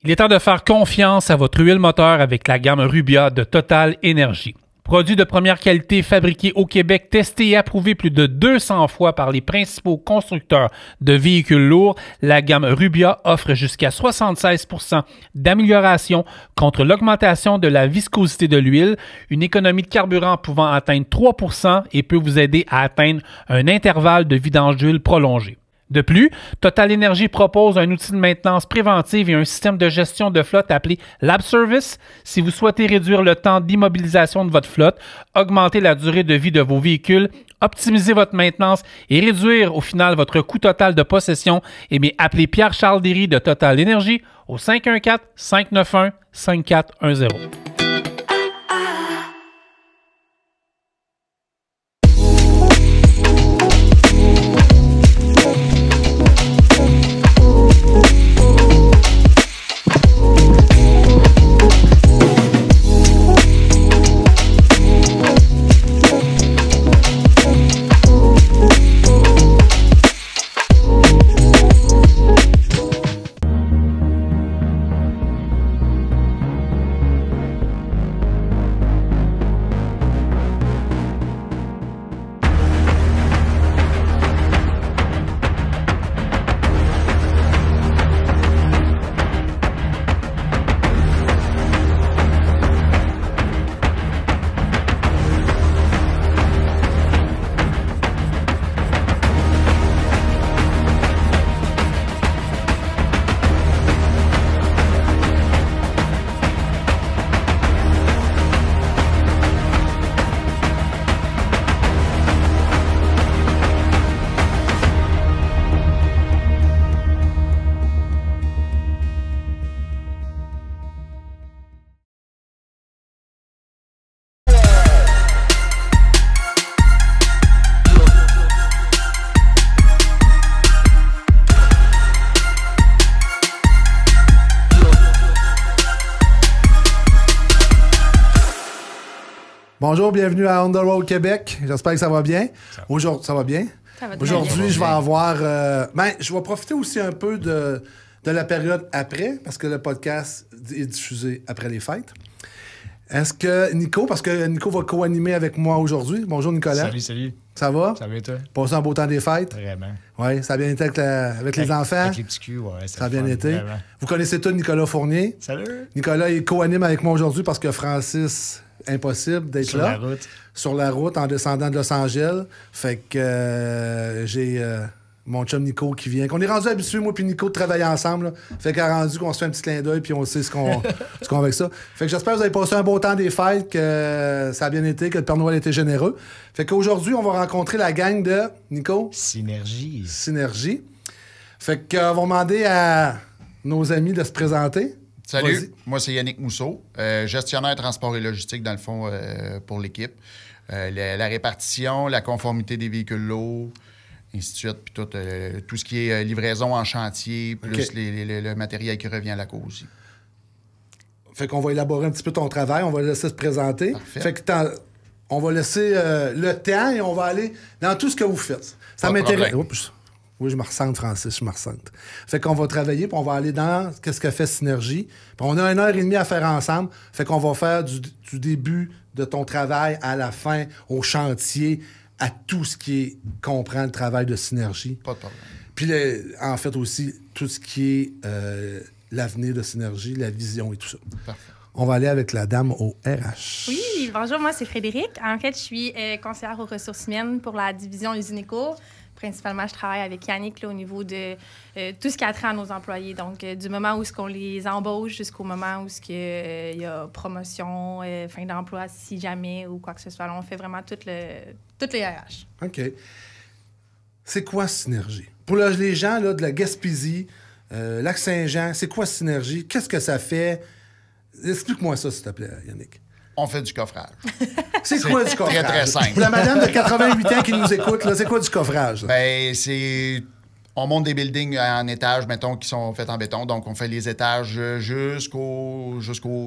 Il est temps de faire confiance à votre huile moteur avec la gamme Rubia de Total Énergie. Produit de première qualité fabriqué au Québec, testé et approuvé plus de 200 fois par les principaux constructeurs de véhicules lourds, la gamme Rubia offre jusqu'à 76 % d'amélioration contre l'augmentation de la viscosité de l'huile, une économie de carburant pouvant atteindre 3 % et peut vous aider à atteindre un intervalle de vidange d'huile prolongé. De plus, Total Énergie propose un outil de maintenance préventive et un système de gestion de flotte appelé Lab Service. Si vous souhaitez réduire le temps d'immobilisation de votre flotte, augmenter la durée de vie de vos véhicules, optimiser votre maintenance et réduire au final votre coût total de possession, appelez Pierre-Charles Derry de Total Énergie au 514-591-5410. Bonjour, bienvenue à On the Road Québec. J'espère que ça va bien. Aujourd'hui, ça va bien? Ça va Aujourd'hui, je vais avoir... je vais profiter aussi un peu de la période après, parce que le podcast est diffusé après les fêtes. Est-ce que Nico, parce que Nico va co-animer avec moi aujourd'hui. Bonjour Nicolas. Salut. Ça va? Ça va et toi? Passez un beau temps des fêtes? Vraiment. Oui, ça a bien été avec les enfants? Avec les petits culs, ouais. Ça a bien été. Vraiment. Vous connaissez tous Nicolas Fournier? Salut. Nicolas, il co-anime avec moi aujourd'hui parce que Francis... Impossible d'être là. Sur la route, en descendant de Los Angeles. Fait que j'ai mon chum Nico qui vient. Qu'on est rendu habitué, moi puis Nico, de travailler ensemble. Là. Fait qu'à rendu qu'on se fait un petit clin d'œil puis on sait ce qu'on avec ça. Fait que j'espère que vous avez passé un beau temps des fêtes, que ça a bien été, que le Père Noël était généreux. Fait qu'aujourd'hui, on va rencontrer la gang de Nico. Synergie. Fait qu'on va demander à nos amis de se présenter. Salut, moi c'est Yannick Mousseau, gestionnaire transport et logistique dans le fond pour l'équipe. La répartition, la conformité des véhicules lourds, ainsi de suite, puis tout ce qui est livraison en chantier, plus le matériel qui revient à la cause aussi. Fait qu'on va élaborer un petit peu ton travail, on va laisser se présenter. Parfait. Fait que on va laisser le temps et on va aller dans tout ce que vous faites. Ça Pas de m'intéresse. problème. Oups. Oui, je me ressente, Francis, je me ressente. Fait qu'on va travailler, puis on va aller dans qu'est-ce que fait Synergie. Puis on a 1h30 à faire ensemble. Fait qu'on va faire du début de ton travail à la fin, au chantier, à tout ce qui comprend le travail de Synergie. Pas de problème. Puis en fait aussi, tout ce qui est l'avenir de Synergie, la vision et tout ça. Parfait. On va aller avec la dame au RH. Oui, bonjour, moi c'est Frédéric. En fait, je suis conseillère aux ressources humaines pour la division Usine-Éco. Principalement, je travaille avec Yannick là, au niveau de tout ce qui a trait à nos employés. Donc, du moment où on les embauche jusqu'au moment où il y a promotion, fin d'emploi, si jamais, ou quoi que ce soit. Là, on fait vraiment toutes les RH. OK. C'est quoi Synergie? Pour les gens là, de la Gaspésie, Lac-Saint-Jean, c'est quoi Synergie? Qu'est-ce que ça fait? Explique-moi ça, s'il te plaît, Yannick. On fait du coffrage. C'est quoi du coffrage? Très, très simple. Pour la madame de 88 ans qui nous écoute, là, c'est quoi du coffrage? Là? Ben, on monte des buildings en étages, mettons, qui sont faits en béton. Donc, on fait les étages jusqu'au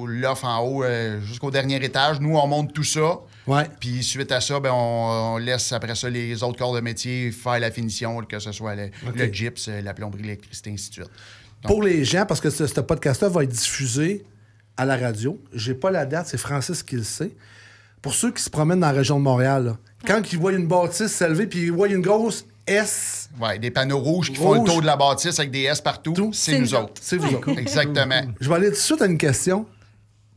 loft en haut, jusqu'au dernier étage. Nous, on monte tout ça. Ouais. Puis, suite à ça, ben, on laisse après ça les autres corps de métier faire la finition, que ce soit le gyps, la plomberie, l'électricité, ainsi de suite. Pour les gens, parce que ce podcast-là va être diffusé à la radio, j'ai pas la date, c'est Francis qui le sait. Pour ceux qui se promènent dans la région de Montréal, là, quand ils voient une bâtisse s'élever puis ils voient une grosse S... Oui, des panneaux rouges qui font le tour de la bâtisse avec des S partout, c'est nous autres. C'est vous autres. Exactement. Je vais aller tout de suite à une question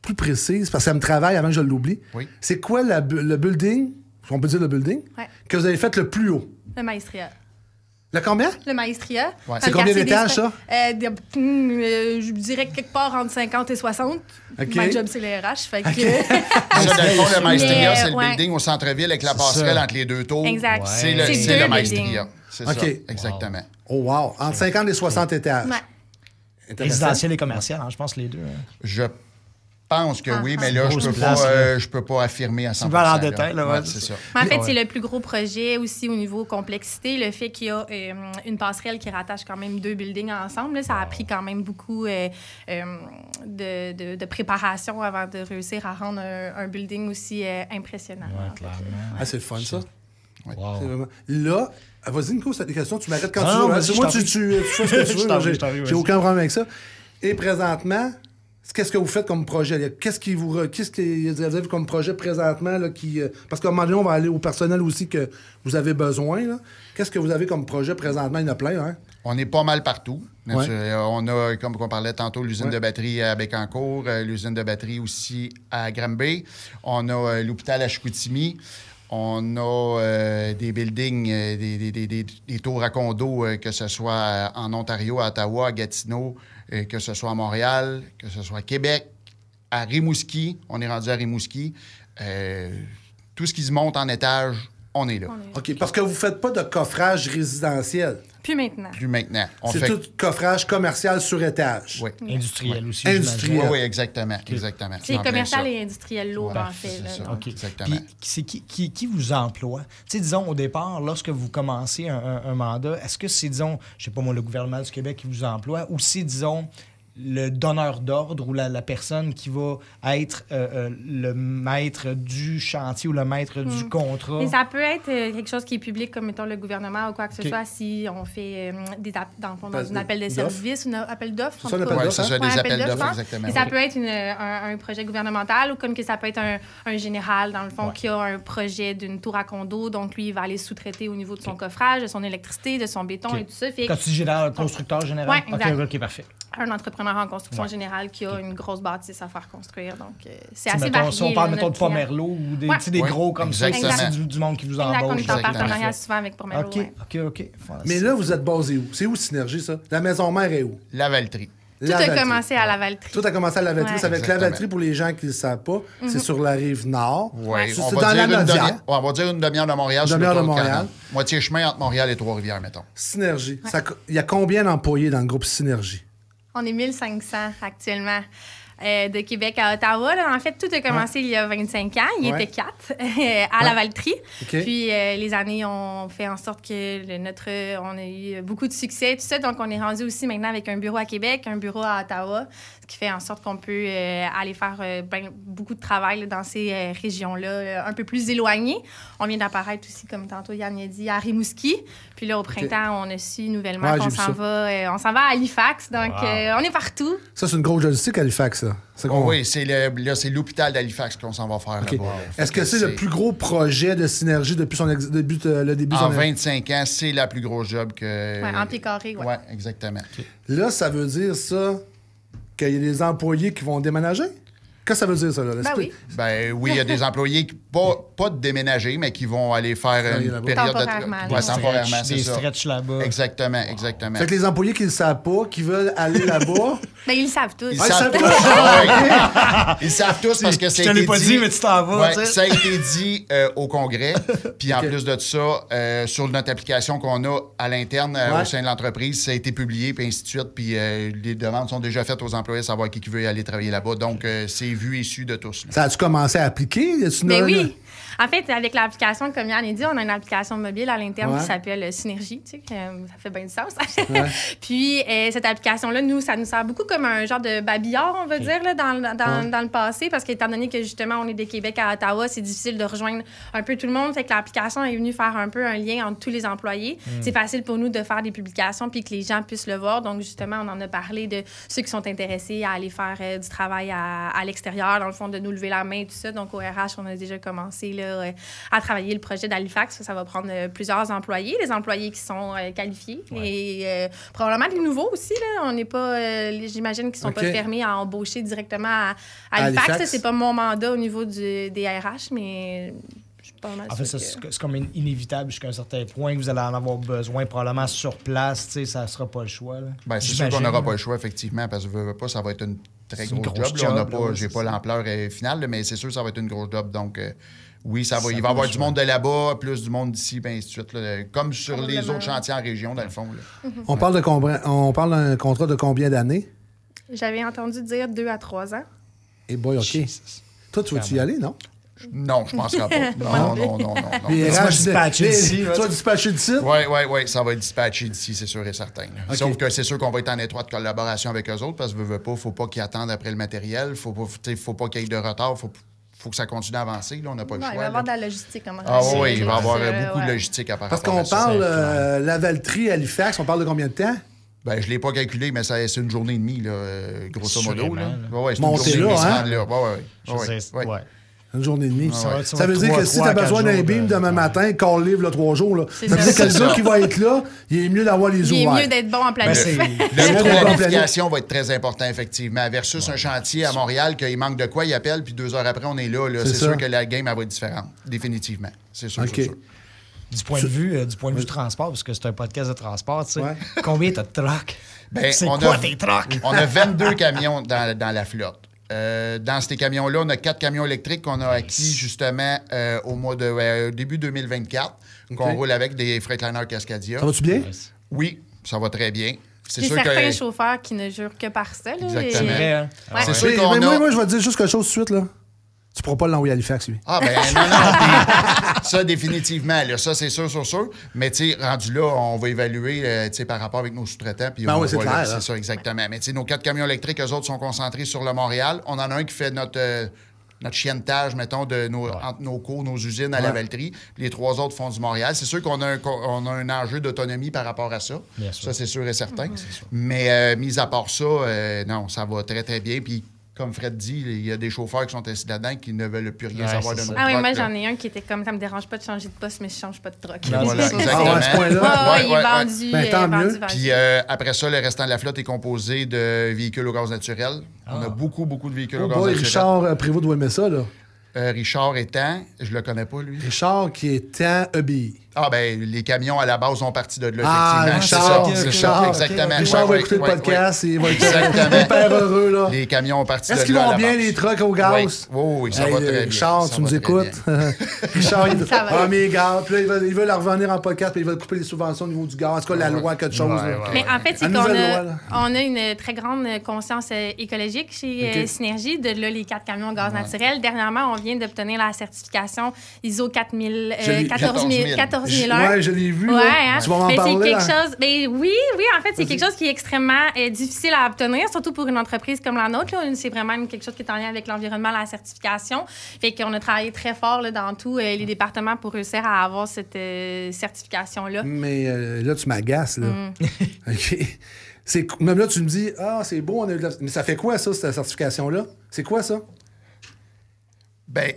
plus précise, parce que ça me travaille avant que je l'oublie. Oui. C'est quoi le building, on peut dire le building, que vous avez fait le plus haut? Le Maestria. Le combien? Le Maestria. Ouais. C'est combien d'étages, ça? Je dirais quelque part entre 50 et 60. OK. Ma job, c'est le RH. Fait que... Ça, dans le fond, le Maestria, Mais, c'est le ouais. building au centre-ville avec la passerelle entre les deux tours. Exact. C'est C'est le deux Maestria. buildings. C'est OK. ça, exactement. Oh, wow. Entre 50 et 60 étages. Ouais. Intéressant. Résidentiel et commercial, hein, je pense les deux. Hein. Je pense que oui, mais là, Grosse je place, peux pas affirmer à 100%. Tu vas en là. détail, là, ouais, c'est ça. Mais en fait, c'est le plus gros projet aussi au niveau complexité. Le fait qu'il y a une passerelle qui rattache quand même deux buildings ensemble, là, ça a pris quand même beaucoup de préparation avant de réussir à rendre un building aussi impressionnant. Ouais, clairement. Ah, c'est le fun, ça. Wow. C'est vraiment... Là, vas-y, Nico, c'est des questions. Tu m'arrêtes quand Non, tu non, veux. vas-y, Moi, je t'en tu fais ce que tu Je t'en veux. prie, J'ai vas-y. aucun problème avec ça. Et présentement, qu'est-ce que vous faites comme projet? Qu'est-ce que vous avez comme projet présentement? Là, parce qu'à un moment donné, on va aller au personnel aussi que vous avez besoin. Là. Qu'est-ce que vous avez comme projet présentement? Il y en a plein, hein? On est pas mal partout. Ouais. On a, comme on parlait tantôt, l'usine de batterie à Bécancour, l'usine de batterie aussi à Granby. On a l'hôpital à Chicoutimi. On a des buildings, des tours à condos, que ce soit en Ontario, à Ottawa, à Gatineau, que ce soit à Montréal, que ce soit à Québec, à Rimouski. On est rendu à Rimouski. Tout ce qui se monte en étage, on est là. OK, parce que vous ne faites pas de coffrage résidentiel. Plus maintenant. Plus maintenant. C'est tout coffrage commercial sur étage. Oui. Industriel aussi. Industriel. Oui, oui, exactement. Exactement. C'est en plein commercial ça. et industriel lourd, Ouais, en fait. c'est là, ça. donc. Exactement. Puis, c'est qui vous emploie? Tu sais, disons, au départ, lorsque vous commencez un mandat, est-ce que c'est, disons, je sais pas moi, le gouvernement du Québec qui vous emploie, ou c'est, disons, le donneur d'ordre ou la personne qui va être le maître du chantier ou le maître du contrat? Mais ça peut être quelque chose qui est public, comme mettons le gouvernement ou quoi que ce OK. soit, si on fait dans le fond, dans Appel un appel de d'offres. service ou un appel d'offres. C'est ça, en un tout cas. appel Oui, d'offres, c'est ça, hein? des Ouais, appels d'offres, je pense. exactement. Et ça peut être un projet gouvernemental ou comme que ça peut être un général, dans le fond, qui a un projet d'une tour à condo. Donc, lui, il va aller sous-traiter au niveau de son coffrage, de son électricité, de son béton OK. et tout ça. Fait Quand tu dis général, constructeur général? Ouais, exact. OK, parfait. un entrepreneur en construction Ouais. générale qui a une grosse bâtisse à faire construire. Donc, c'est T'sais, assez mettons, varié. si on parle, là, mettons, de notre client. Pomerleau ou des, Ouais. des Oui, gros comme ça, exactement. c'est du monde qui vous Exact, on embauche. est en partenariat Parfait. souvent avec Pomerleau. OK, ouais. OK. Mais là, vous êtes basé où? C'est où Synergie, ça? La maison mère est où? La Valtrie. Tout a commencé à la Valtrie. Tout a commencé à la Valtrie. Ouais. C'est avec la Exactement. Valtrie, pour les gens qui ne le savent pas, c'est sur la rive nord. Oui, C'est on dans va la dire Nodière. on va dire une demi-heure de Montréal. Une sur demi-heure de l'autoroute Montréal. 40. Moitié chemin entre Montréal et Trois-Rivières, mettons. Synergie. Il y a combien d'employés dans le groupe Synergie? On est 1500 actuellement. De Québec à Ottawa. Là, en fait, tout a commencé il y a 25 ans. Il Ouais. était 4 à la Valtrie. OK. Puis les années ont fait en sorte que on a eu beaucoup de succès, tout ça. Donc, on est rendu aussi maintenant avec un bureau à Québec, un bureau à Ottawa, ce qui fait en sorte qu'on peut aller faire beaucoup de travail là, dans ces régions-là, un peu plus éloignées. On vient d'apparaître aussi, comme tantôt Yann a dit, à Rimouski. Puis là, au printemps, on a su nouvellement Ouais, qu'on j'ai vu ça. on s'en va à Halifax. Donc, on est partout. Ça, c'est une grosse logistique, Halifax, ça. C'est Oh qu'on- oui, c'est l'hôpital d'Halifax qu'on s'en va faire OK. là-bas. là. Est-ce que c'est le plus gros projet de Synergie depuis le début de En son 25 ans, c'est la plus grosse job que... Ouais, en pied carré, ouais. Oui, exactement. Là, ça veut dire ça qu'il y a des employés qui vont déménager? Qu'est-ce que ça veut dire, ça? Là? Ben oui. Ben oui, il y a des employés qui, pas de déménager, mais qui vont aller faire Travailler une là-bas. période Temporairement, de... là. Ouais, temporairement, c'est Des ça. stretch là-bas. Exactement, exactement. Fait que les employés qui ne le savent pas, qui veulent aller là-bas... Ben, ils le savent tous. Ils Ouais, savent ça tous. va. Ah ouais. Ils savent tous parce que ça a Je te l'ai été pas dit, mais tu t'en vas, Ouais, tu sais. ça a été dit au Congrès. Puis en plus de ça, sur notre application qu'on a à l'interne Ouais. au sein de l'entreprise, ça a été publié, puis ainsi de suite. Puis les demandes sont déjà faites aux employés, savoir qui veut y aller travailler là-bas. Donc, c'est vu et su de tous. là. Ça a-tu commencé à appliquer? Ben oui. En fait, avec l'application, comme Yann a dit, on a une application mobile à l'interne qui Ouais. s'appelle Synergie. Tu sais, ça fait bien du sens. Ouais. Puis, cette application-là, nous, ça nous sert beaucoup comme un genre de babillard, on va dire, là, dans le passé, parce qu'étant donné que, justement, on est de Québec à Ottawa, c'est difficile de rejoindre un peu tout le monde. Fait que l'application est venue faire un peu un lien entre tous les employés. C'est facile pour nous de faire des publications puis que les gens puissent le voir. Donc, justement, on en a parlé de ceux qui sont intéressés à aller faire du travail à l'extérieur, dans le fond, de nous lever la main et tout ça. Donc, au RH, on a déjà commencé là, à travailler le projet d'Halifax. Ça va prendre plusieurs employés, des employés qui sont qualifiés et probablement des nouveaux aussi. Là. On n'est pas, j'imagine qu'ils ne sont pas fermés à embaucher directement à Halifax. C'est pas mon mandat au niveau des RH, mais... En fait, c'est comme inévitable jusqu'à un certain point que vous allez en avoir besoin, probablement sur place, tu sais, ça ne sera pas le choix. Bien, c'est sûr qu'on n'aura pas le choix, effectivement, parce que ça va être une très grosse job. Je n'ai pas l'ampleur finale, mais c'est sûr que ça va être une grosse job. Donc, oui, il va y avoir du monde de là-bas, plus du monde d'ici, bien, ainsi de suite. Là, comme sur les autres chantiers en région, dans le fond. Là. On parle d'un contrat de combien d'années? J'avais entendu dire 2 à 3 ans. Et boy, OK. Jesus. Toi, tu veux-tu y aller, non? Non, je ne penserai pas. Non. Les Tu vas RH, dispatcher d'ici. tu vas dispatcher d'ici? Oui, ça va être dispatché d'ici, c'est sûr et certain. Okay. Sauf que c'est sûr qu'on va être en étroite collaboration avec eux autres parce que il ne faut pas qu'ils attendent après le matériel, faut pas qu'il y ait de retard, faut que ça continue à avancer. Là, on n'a pas le choix. Il va y avoir de la logistique. Oui, il va y avoir beaucoup de logistique à part. Parce qu'on parle Lavaltrie, Halifax, on parle de combien de temps? Ben, je ne l'ai pas calculé, mais c'est une journée et demie, là, grosso modo. C'est monter une journée et là, demie. Hein? Une journée et demie. Ça veut dire que si tu as 3 besoin d'un beam demain matin, qu'on livre le 3 jours, là, ça veut dire que le gars qui va être là, il est mieux d'avoir les ouverts. Il est mieux d'être bon en planif. Le taux de planification va être très important, effectivement. Versus un chantier à Montréal, qu'il manque de quoi, il appelle, puis 2 heures après, on est là. C'est sûr que la game, elle va être différente. Définitivement. C'est sûr. Okay. Du point de vue transport, parce que c'est un podcast de transport, tu sais, combien t'as de trucks? C'est quoi tes trucks? On a 22 camions dans la flotte. Dans ces camions-là, on a 4 camions électriques qu'on a acquis justement au mois de début 2024, qu'on roule avec des Freightliner Cascadia. Ça va-tu bien? Oui, ça va très bien. C'est sûr certains chauffeurs qui ne jurent que par ça. Là, exactement. C'est sûr qu'on a... Moi, je vais te dire juste quelque chose tout de suite, là. Tu ne pourras pas l'envoyer à Halifax, lui. Ah, ben non. Ça, définitivement. Là, ça, c'est sûr. Mais, tu sais, rendu là, on va évaluer, tu sais, par rapport avec nos sous-traitants. Puis oui, c'est clair. C'est ça, exactement. Mais, tu sais, nos 4 camions électriques, eux autres, sont concentrés sur le Montréal. On en a un qui fait notre chiennetage, mettons, entre nos cours, nos usines à Lavaltrie. Puis les 3 autres font du Montréal. C'est sûr qu'on a un enjeu d'autonomie par rapport à ça. Ça, c'est sûr et certain. Mais, mis à part ça, non, ça va très, très bien. Puis, comme Fred dit, il y a des chauffeurs qui sont assis là-dedans qui ne veulent plus rien savoir de nos trucks. Ah oui, moi, j'en ai un qui était comme ça me dérange pas de changer de poste, mais je change pas de truck. Voilà, exactement. À ce point-là? Il est vendu. Tant mieux. Puis après ça, le restant de la flotte est composé de véhicules au gaz naturel. On a beaucoup de véhicules au gaz naturel. Richard Prévost doit aimer ça, là. Richard étant, je le connais pas, lui. Richard qui est tant EBI. Ah, ben les camions à la base ont parti de là, effectivement. Richard, exactement. Richard va écouter le podcast et il va être hyper heureux, là. Les camions ont parti de là. Est-ce qu'ils vont bien, les trucks au gaz? Oui, ça va très bien. Richard, tu nous écoutes? Richard, mais gars, puis là, il veut la revenir en podcast, puis il va couper les subventions au niveau du gaz. En tout cas, la loi, quelque chose. Mais en fait, c'est qu'on a une très grande conscience écologique chez Synergie. De là, les 4 camions au gaz naturel. Dernièrement, on vient d'obtenir la certification ISO 14001. Oui, je l'ai vu. Tu vas m'en parler. C'est quelque chose. Ben, oui, en fait, c'est quelque chose qui est extrêmement difficile à obtenir, surtout pour une entreprise comme la nôtre. Là. C'est vraiment quelque chose qui est en lien avec l'environnement, la certification. Fait qu'on a travaillé très fort là, dans tous les départements pour réussir à avoir cette certification-là. Mais là, tu m'agaces, là. OK. Même là, tu me dis, c'est beau, on a eu de la... Mais ça fait quoi, ça, cette certification-là? C'est quoi, ça? Ben,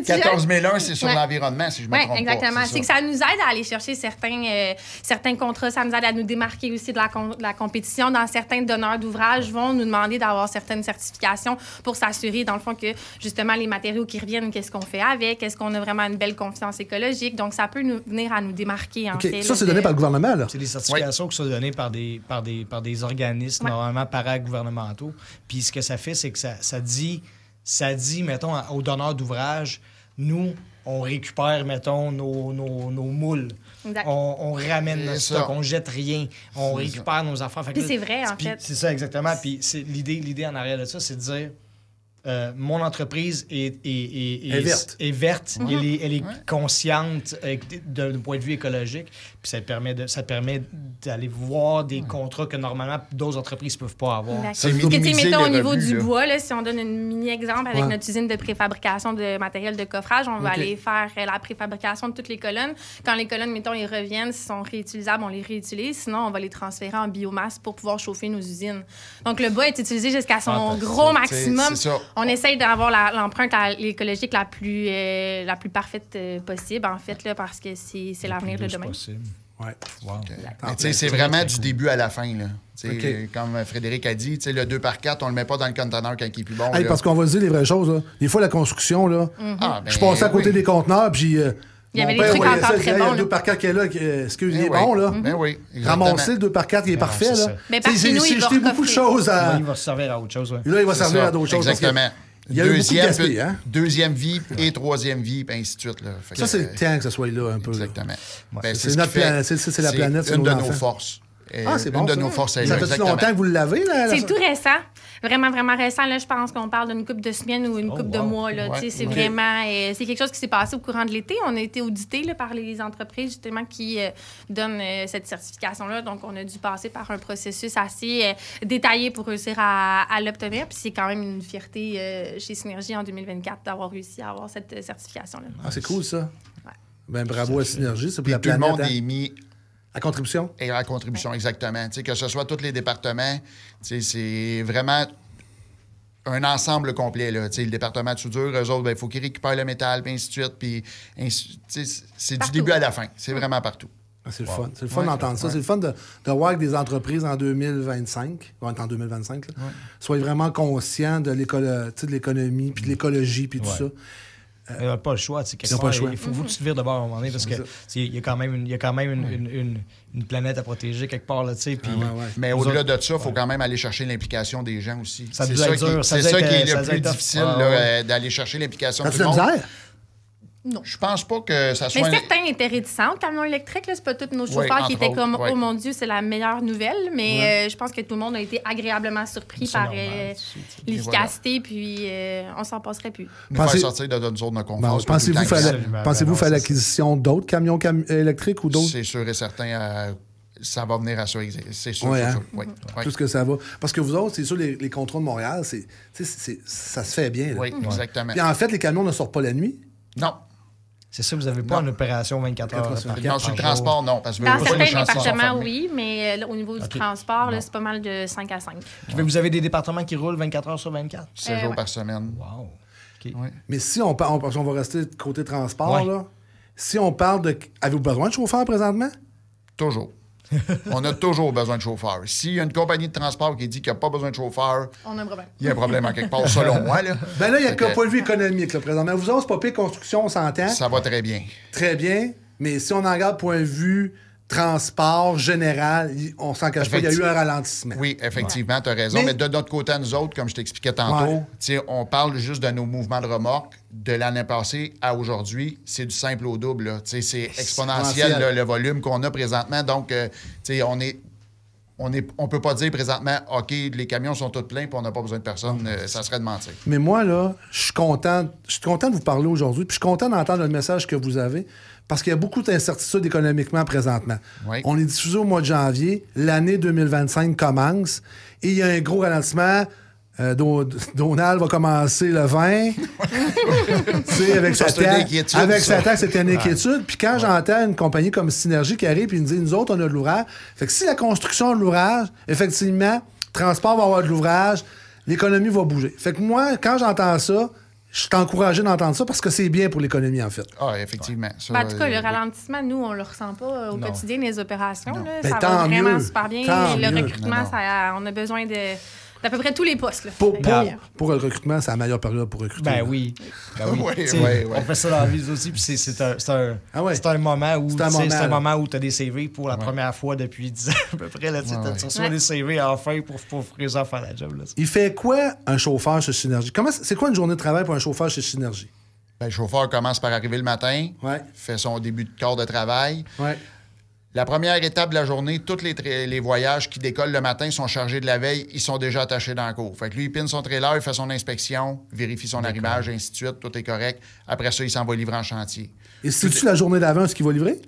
14001, c'est sur l'environnement, si je me trompe pas. Oui, exactement. C'est que ça nous aide à aller chercher certains contrats. Ça nous aide à nous démarquer aussi de la compétition. Dans certains donneurs d'ouvrages vont nous demander d'avoir certaines certifications pour s'assurer, dans le fond, que justement, les matériaux qui reviennent, qu'est-ce qu'on fait avec? Est-ce qu'on a vraiment une belle confiance écologique? Donc, ça peut venir à nous démarquer, en fait. Ça, c'est donné par le gouvernement, là? C'est des certifications qui sont données par des organismes, normalement paragouvernementaux. Puis ce que ça fait, c'est que ça dit, mettons, aux donneurs d'ouvrage, nous, on récupère, mettons, nos moules. On ramène notre stock, on jette rien, on récupère nos affaires. Puis c'est vrai, en fait. C'est ça, exactement. Puis l'idée en arrière de ça, c'est de dire, mon entreprise est verte. est verte, elle est consciente d'un point de vue écologique, puis ça permet d'aller voir des contrats que normalement d'autres entreprises ne peuvent pas avoir. C'est Parce que, minimiser mettons, au les niveau revenus, du là. bois, là, si on donne un mini-exemple avec notre usine de préfabrication de matériel de coffrage, on va aller faire la préfabrication de toutes les colonnes. Quand les colonnes, mettons, ils reviennent, s'ils sont réutilisables, on les réutilise. Sinon, on va les transférer en biomasse pour pouvoir chauffer nos usines. Donc, le bois est utilisé jusqu'à son gros maximum. C'est ça. On essaye d'avoir l'empreinte écologique la plus parfaite possible, en fait, là, parce que c'est l'avenir de demain. Ouais. Wow. Mais tu sais, c'est vraiment du début à la fin. Là. Comme Frédéric a dit, le 2x4, on le met pas dans le conteneur quand il est plus bon. Hey, parce qu'on va se dire les vraies choses. Là. Des fois, la construction, là, je suis passé à côté des conteneurs, puis il y avait des trucs encore très bons. Le 2x4 qui est là, excusez, il est oui. bon, là. Ben oui, exactement. Ramasser le 2x4 qui est parfait, là. Mais par chez nous, il va jeter beaucoup de choses à... Il va se servir à autre chose. Ouais. Là, il va C'est servir ça, à d'autres choses. Exactement. Il y a eu beaucoup de gaspillage, hein? Deuxième vie et troisième vie, puis ainsi de suite. Là. Fait Ça, que, c'est le temps que ça soit là, un peu. Exactement. Ben, C'est ce notre qui fait- planète, c'est la planète, c'est une de nos nos enfants. forces. C'est bon, Une de ça. nos forces, Ça fait exactement. longtemps que vous l'avez, là? C'est tout récent. Vraiment, vraiment récent. Là, je pense qu'on parle d'une couple de semaines ou une couple de mois. Là. Ouais. Tu sais, c'est vraiment... c'est quelque chose qui s'est passé au courant de l'été. On a été audité là, par les entreprises, justement, qui donnent cette certification-là. Donc, on a dû passer par un processus assez détaillé pour réussir à l'obtenir. Puis c'est quand même une fierté chez Synergie en 2024 d'avoir réussi à avoir cette certification-là. Ah, c'est cool, ça. Ouais. Ben, bravo à Synergie. C'est pour Puis la tout le planète. monde Hein. est mis À contribution? et à contribution, exactement. Tu sais, que ce soit tous les départements, tu sais, c'est vraiment un ensemble complet. Là. Tu sais, le département de soudure, eux autres, il faut qu'ils récupèrent le métal, puis ainsi de suite. Puis, tu sais, c'est du début à la fin. C'est vraiment partout. Ah, c'est le fun. C'est le fun d'entendre ça. C'est le fun de voir que des entreprises en 2025, on est en 2025, là, soient vraiment conscients de l'économie, puis de l'écologie, puis tout ça. Il n'y a pas le choix. Tu sais, quelque Ils ont pas part, le choix. il faut que tu te vires de bord à un moment donné parce que il y a quand même une planète à protéger quelque part. Là, tu sais, puis Mais au-delà de ça, il faut quand même aller chercher l'implication des gens aussi. Ça C'est doit ça, être dur. c'est ça qui est Ça le doit plus être difficile, tough. là, d'aller chercher l'implication de T'as-tu tout le de la monde. misère? Non. Je pense pas que ça soit... Mais certains étaient réticents au camion électrique. Là, c'est pas tous nos chauffeurs qui entre étaient comme autres, « Oh mon Dieu, c'est la meilleure nouvelle ». Mais je pense que tout le monde a été agréablement surpris C'est par normal. l'efficacité. Puis on s'en passerait plus. Nous Pensez- faire sortir de notre zone de confort. Bon, c'est pas tout le temps Absolument. pensez-vous Non, faire c'est l'acquisition d'autres camions électriques ou d'autres? C'est sûr et certain, ça va venir à ça. C'est sûr, Ouais, c'est hein? sûr. Oui, oui. Tout ce que ça va. Parce que vous autres, c'est sûr, les contrôles de Montréal, ça se fait bien. Là. Oui, exactement. Puis en fait, les camions ne sortent pas la nuit. Non. C'est ça, vous n'avez pas une opération 24 heures par Non, sur le jour. transport, non. Parce que Dans pas certains les chantiers sont départements, fermés. oui, mais là, au niveau du transport, là, c'est pas mal de 5 à 5. Vous avez des départements qui roulent 24 heures sur 24? 7 jours ouais. par semaine. Wow. OK. Oui. Mais si on parle, parce qu'on va rester côté transport, Ouais. là, si on parle de... Avez-vous besoin de chauffeurs présentement? Toujours. On a toujours besoin de chauffeurs. S'il y a une compagnie de transport qui dit qu'il n'y a pas besoin de chauffeurs, On a un problème. il y a un problème à quelque part, selon moi. Là. Ben là, il y a Fait qu'un que point de vue économique, là, présentement. Vous autres, c'est pas pire construction, on s'entend. Ça va très bien. Très bien. Mais si on en regarde point de vue transport général, on s'en cache pas, il y a eu un ralentissement. Oui, effectivement, tu as raison. Mais- Mais de notre côté, à nous autres, comme je t'expliquais tantôt, Ouais. tu sais, on parle juste de nos mouvements de remorques de l'année passée à aujourd'hui. C'est du simple au double. Là. Tu sais, c'est exponentiel exponentiel. le volume qu'on a présentement. Donc, tu sais, on peut pas dire présentement, OK, les camions sont tous pleins et on n'a pas besoin de personne. Ça serait de mentir. Mais moi, là, je suis content de vous parler aujourd'hui, puis je suis content d'entendre le message que vous avez, parce qu'il y a beaucoup d'incertitudes économiquement présentement. Oui. On est diffusé au mois de janvier, l'année 2025 commence, et il y a un gros ralentissement. Donald va commencer le 20. Tu sais, avec Ça, sa c'est une taxe. inquiétude, Avec ça. sa taxe, c'était une inquiétude. Puis quand j'entends une compagnie comme Synergie qui arrive et nous dit, nous autres, on a de l'ouvrage. Fait que si la construction a de l'ouvrage, effectivement, transport va avoir de l'ouvrage, l'économie va bouger. Fait que moi, quand j'entends ça, je suis encouragé d'entendre ça parce que c'est bien pour l'économie, en fait. Ah, effectivement. Ça, Ben, en tout cas, le oui. ralentissement, nous, on le ressent pas au quotidien des opérations. Là. Ben, Ça tant va vraiment mieux. super bien. Tant Le mieux. recrutement, Non. on a besoin d'à peu près tous les postes. Là. Pour le recrutement, c'est la meilleure période pour recruter. Ben là. oui. Ben oui. Oui, Tu sais, oui, oui. On fait ça dans la vie aussi, puis c'est Ah ouais. un moment où C'est un tu sais, moment, c'est un là. moment où tu as des CV pour la première fois depuis 10 ans à peu près. Là, tu sais, tu reçois Ouais. des CV enfin pour réussir à faire la job. Là, Il fait quoi un chauffeur chez Synergie? C'est quoi une journée de travail pour un chauffeur chez Synergie? Ben, le chauffeur commence par arriver le matin, Ouais. fait son début de quart de travail. Ouais. La première étape de la journée, tous les voyages qui décollent le matin sont chargés de la veille, ils sont déjà attachés dans le cours. Fait que lui, il pine son trailer, il fait son inspection, vérifie son arrimage, ainsi de suite, tout est correct. Après ça, il s'en va livrer en chantier. Et sais-tu la journée d'avant ce qu'il va livrer?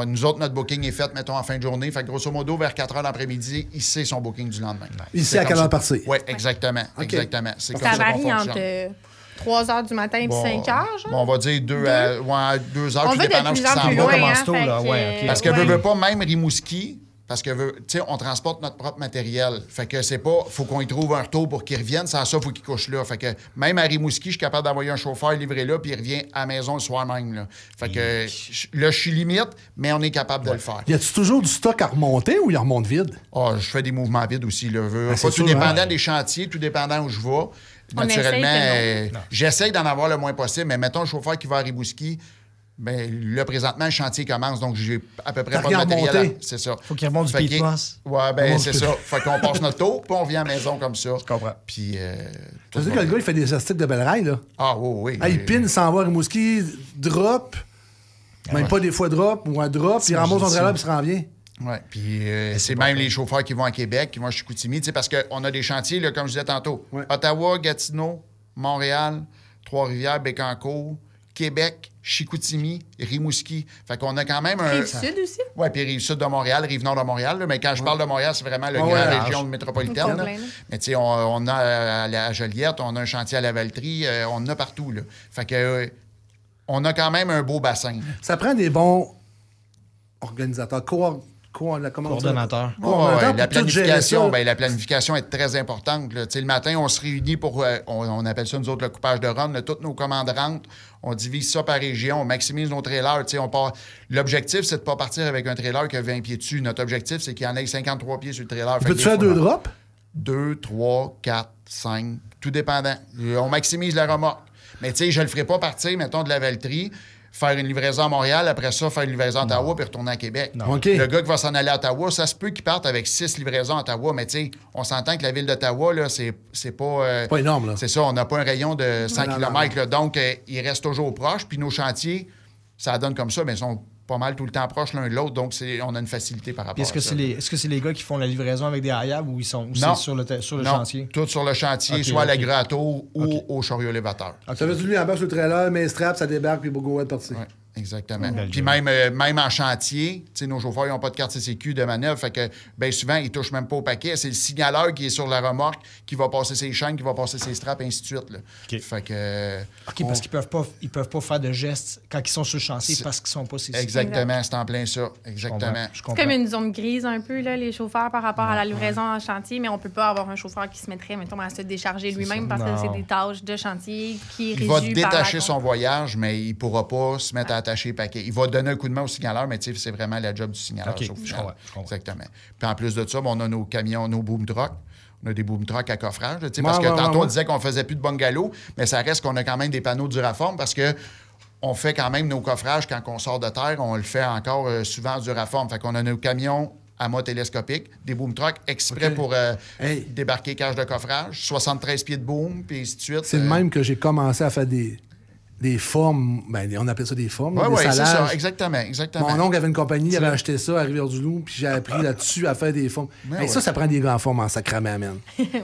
Nous autres, notre booking est fait, mettons, en fin de journée. Fait que grosso modo, vers 4 h l'après-midi, il sait son booking du lendemain. Il sait à quelle heure partir? Oui, exactement. Okay. Exactement. C'est comme Ça ça qu'on varie fonctionne. entre 3 heures du matin et 5 heures, genre? Bon, on va dire 2 heures, On tout veut dépendant de où plus il en s'en plus va. loin, commence hein, tôt, là, fait ouais, ok. Parce que veut pas même Rimouski, parce que on transporte notre propre matériel. Fait que c'est pas, faut qu'on y trouve un retour pour qu'il revienne. Sans ça, faut qu'il couche là. Fait que même à Rimouski, je suis capable d'envoyer un chauffeur livrer là, puis il revient à la maison le soir même. Là. Fait que là, je suis limite, mais on est capable de le faire. Y a-tu toujours du stock à remonter ou il remonte vide? Je fais des mouvements vides aussi. Là. c'est Pas tout sûr, dépendant hein? des chantiers, tout dépendant où je vais. On Naturellement, essaye j'essaie d'en avoir le moins possible, mais mettons le chauffeur qui va à Rimouski, ben, là, présentement, le chantier commence, donc j'ai à peu près T'as pas de rien matériel. remonté. C'est ça. Faut qu'il remonte du Fait Pied de qu'il- Posse. Ouais, ben, Remonte c'est du- ça. Fait qu'on passe notre tour, puis on vient à la maison comme ça. Je comprends. Puis. Ça veut dire que le gars, il fait des astiques de belle rail, là. Ah, oui, oui. Ah, il pine, il s'en va à Rimouski, drop, même pas des fois drop, ou un drop, puis il ramasse son trailer, puis il se revient. Oui, puis c'est même les chauffeurs qui vont à Québec, qui vont à Chicoutimi, tu sais, parce qu'on a des chantiers, là, comme je disais tantôt. Ouais. Ottawa, Gatineau, Montréal, Trois-Rivières, Bécancour, Québec, Chicoutimi, Rimouski. Fait qu'on a quand même un... Rive-Sud aussi? Oui, puis Rive-Sud de Montréal, Rive-Nord de Montréal. Là, mais quand je parle de Montréal, c'est vraiment la Ouais, grande ouais, région métropolitaine. Au là. complet, là. Mais tu sais, on a à la Joliette, on a un chantier à la Valtrie, on en a partout. Là. Fait que on a quand même un beau bassin. Ça prend des bons organisateurs, Coordonnateur. coordonnateurs La pour tout gérer planification, ça. ben, la planification est très importante. Là. Tu sais, le matin, on se réunit pour, on appelle ça nous autres le coupage de run, là, toutes nos commandes rentrent, on divise ça par région, on maximise nos trailers. Tu sais, l'objectif, c'est de ne pas partir avec un trailer qui a 20 pieds dessus. Notre objectif, c'est qu'il y en ait 53 pieds sur le trailer. Fait que Peux-tu des faire fois, 2 drops? 2, 3, 4, 5, tout dépendant. On maximise la remorque. Mais tu sais, je ne le ferai pas partir, mettons, de la Valtrie, faire une livraison à Montréal, après ça, faire une livraison à Ottawa, puis retourner à Québec. OK. Le gars qui va s'en aller à Ottawa, ça se peut qu'il parte avec 6 livraisons à Ottawa, mais tu sais, on s'entend que la ville d'Ottawa, là, c'est pas... Pas énorme, là. C'est ça, on n'a pas un rayon de 100 Non, km, là, donc il reste toujours proche, puis nos chantiers, ça donne comme ça, mais ils sont pas mal tout le temps proches l'un de l'autre, donc on a une facilité par rapport Puis est-ce que à ça. est-ce que c'est les gars qui font la livraison avec des arriables ou ils sont aussi Non. sur le Non, chantier? tout sur le chantier, Ok, soit à ok. l'agratour ou au chariot élévateur. Ça veut dire lui embarque sur le trailer, mais strap, ça débarque, puis Bogo est parti. Ouais, exactement. Belle Puis job. même en chantier, tu sais, nos chauffeurs n'ont pas de carte CCQ de manœuvre, fait que bien souvent, ils touchent même pas au paquet. C'est le signaleur qui est sur la remorque qui va passer ses chaînes, qui va passer ses straps, et ainsi de suite. Là. OK. Fait que... OK, parce qu'ils peuvent pas faire de gestes quand ils sont sur le chantier C'est- parce qu'ils sont pas CC. Exactement, c'est en plein ça. Je Exactement. comprends. Je C'est comprends. comme une zone grise un peu, là, les chauffeurs, par rapport à la livraison en chantier, mais on peut pas avoir un chauffeur qui se mettrait, mettons, à se décharger lui-même parce que Non. c'est des tâches de chantier qui est Il va régies par la détacher son voyage, mais il ne pourra pas se mettre à attacher les paquets. Il va donner un coup de main au signaleur, mais tu sais, c'est vraiment la job du signaleur. OK, ça, au je final. comprends. Exactement. Puis en plus de ça, on a nos camions, nos boom trucks. On a des boom trucks à coffrage. Tu sais, parce que tantôt, on disait qu'on faisait plus de bungalow, mais ça reste qu'on a quand même des panneaux Duraform parce que on fait quand même nos coffrages quand on sort de terre. On le fait encore souvent en Duraform. Fait qu'on a nos camions à mât télescopique, des boom trucks exprès OK. pour Hey. débarquer cage de coffrage, 73 pieds de boom, puis ainsi de suite. C'est le même que j'ai commencé à faire des formes, ben, on appelle ça des formes, Oui, des oui, c'est salages. ça. Exactement. Mon oncle avait une compagnie, il avait acheté ça à Rivière-du-Loup, puis j'ai appris là-dessus à faire des formes. Ouais, Hey, ouais. ça prend des grands formes en sacrament, man.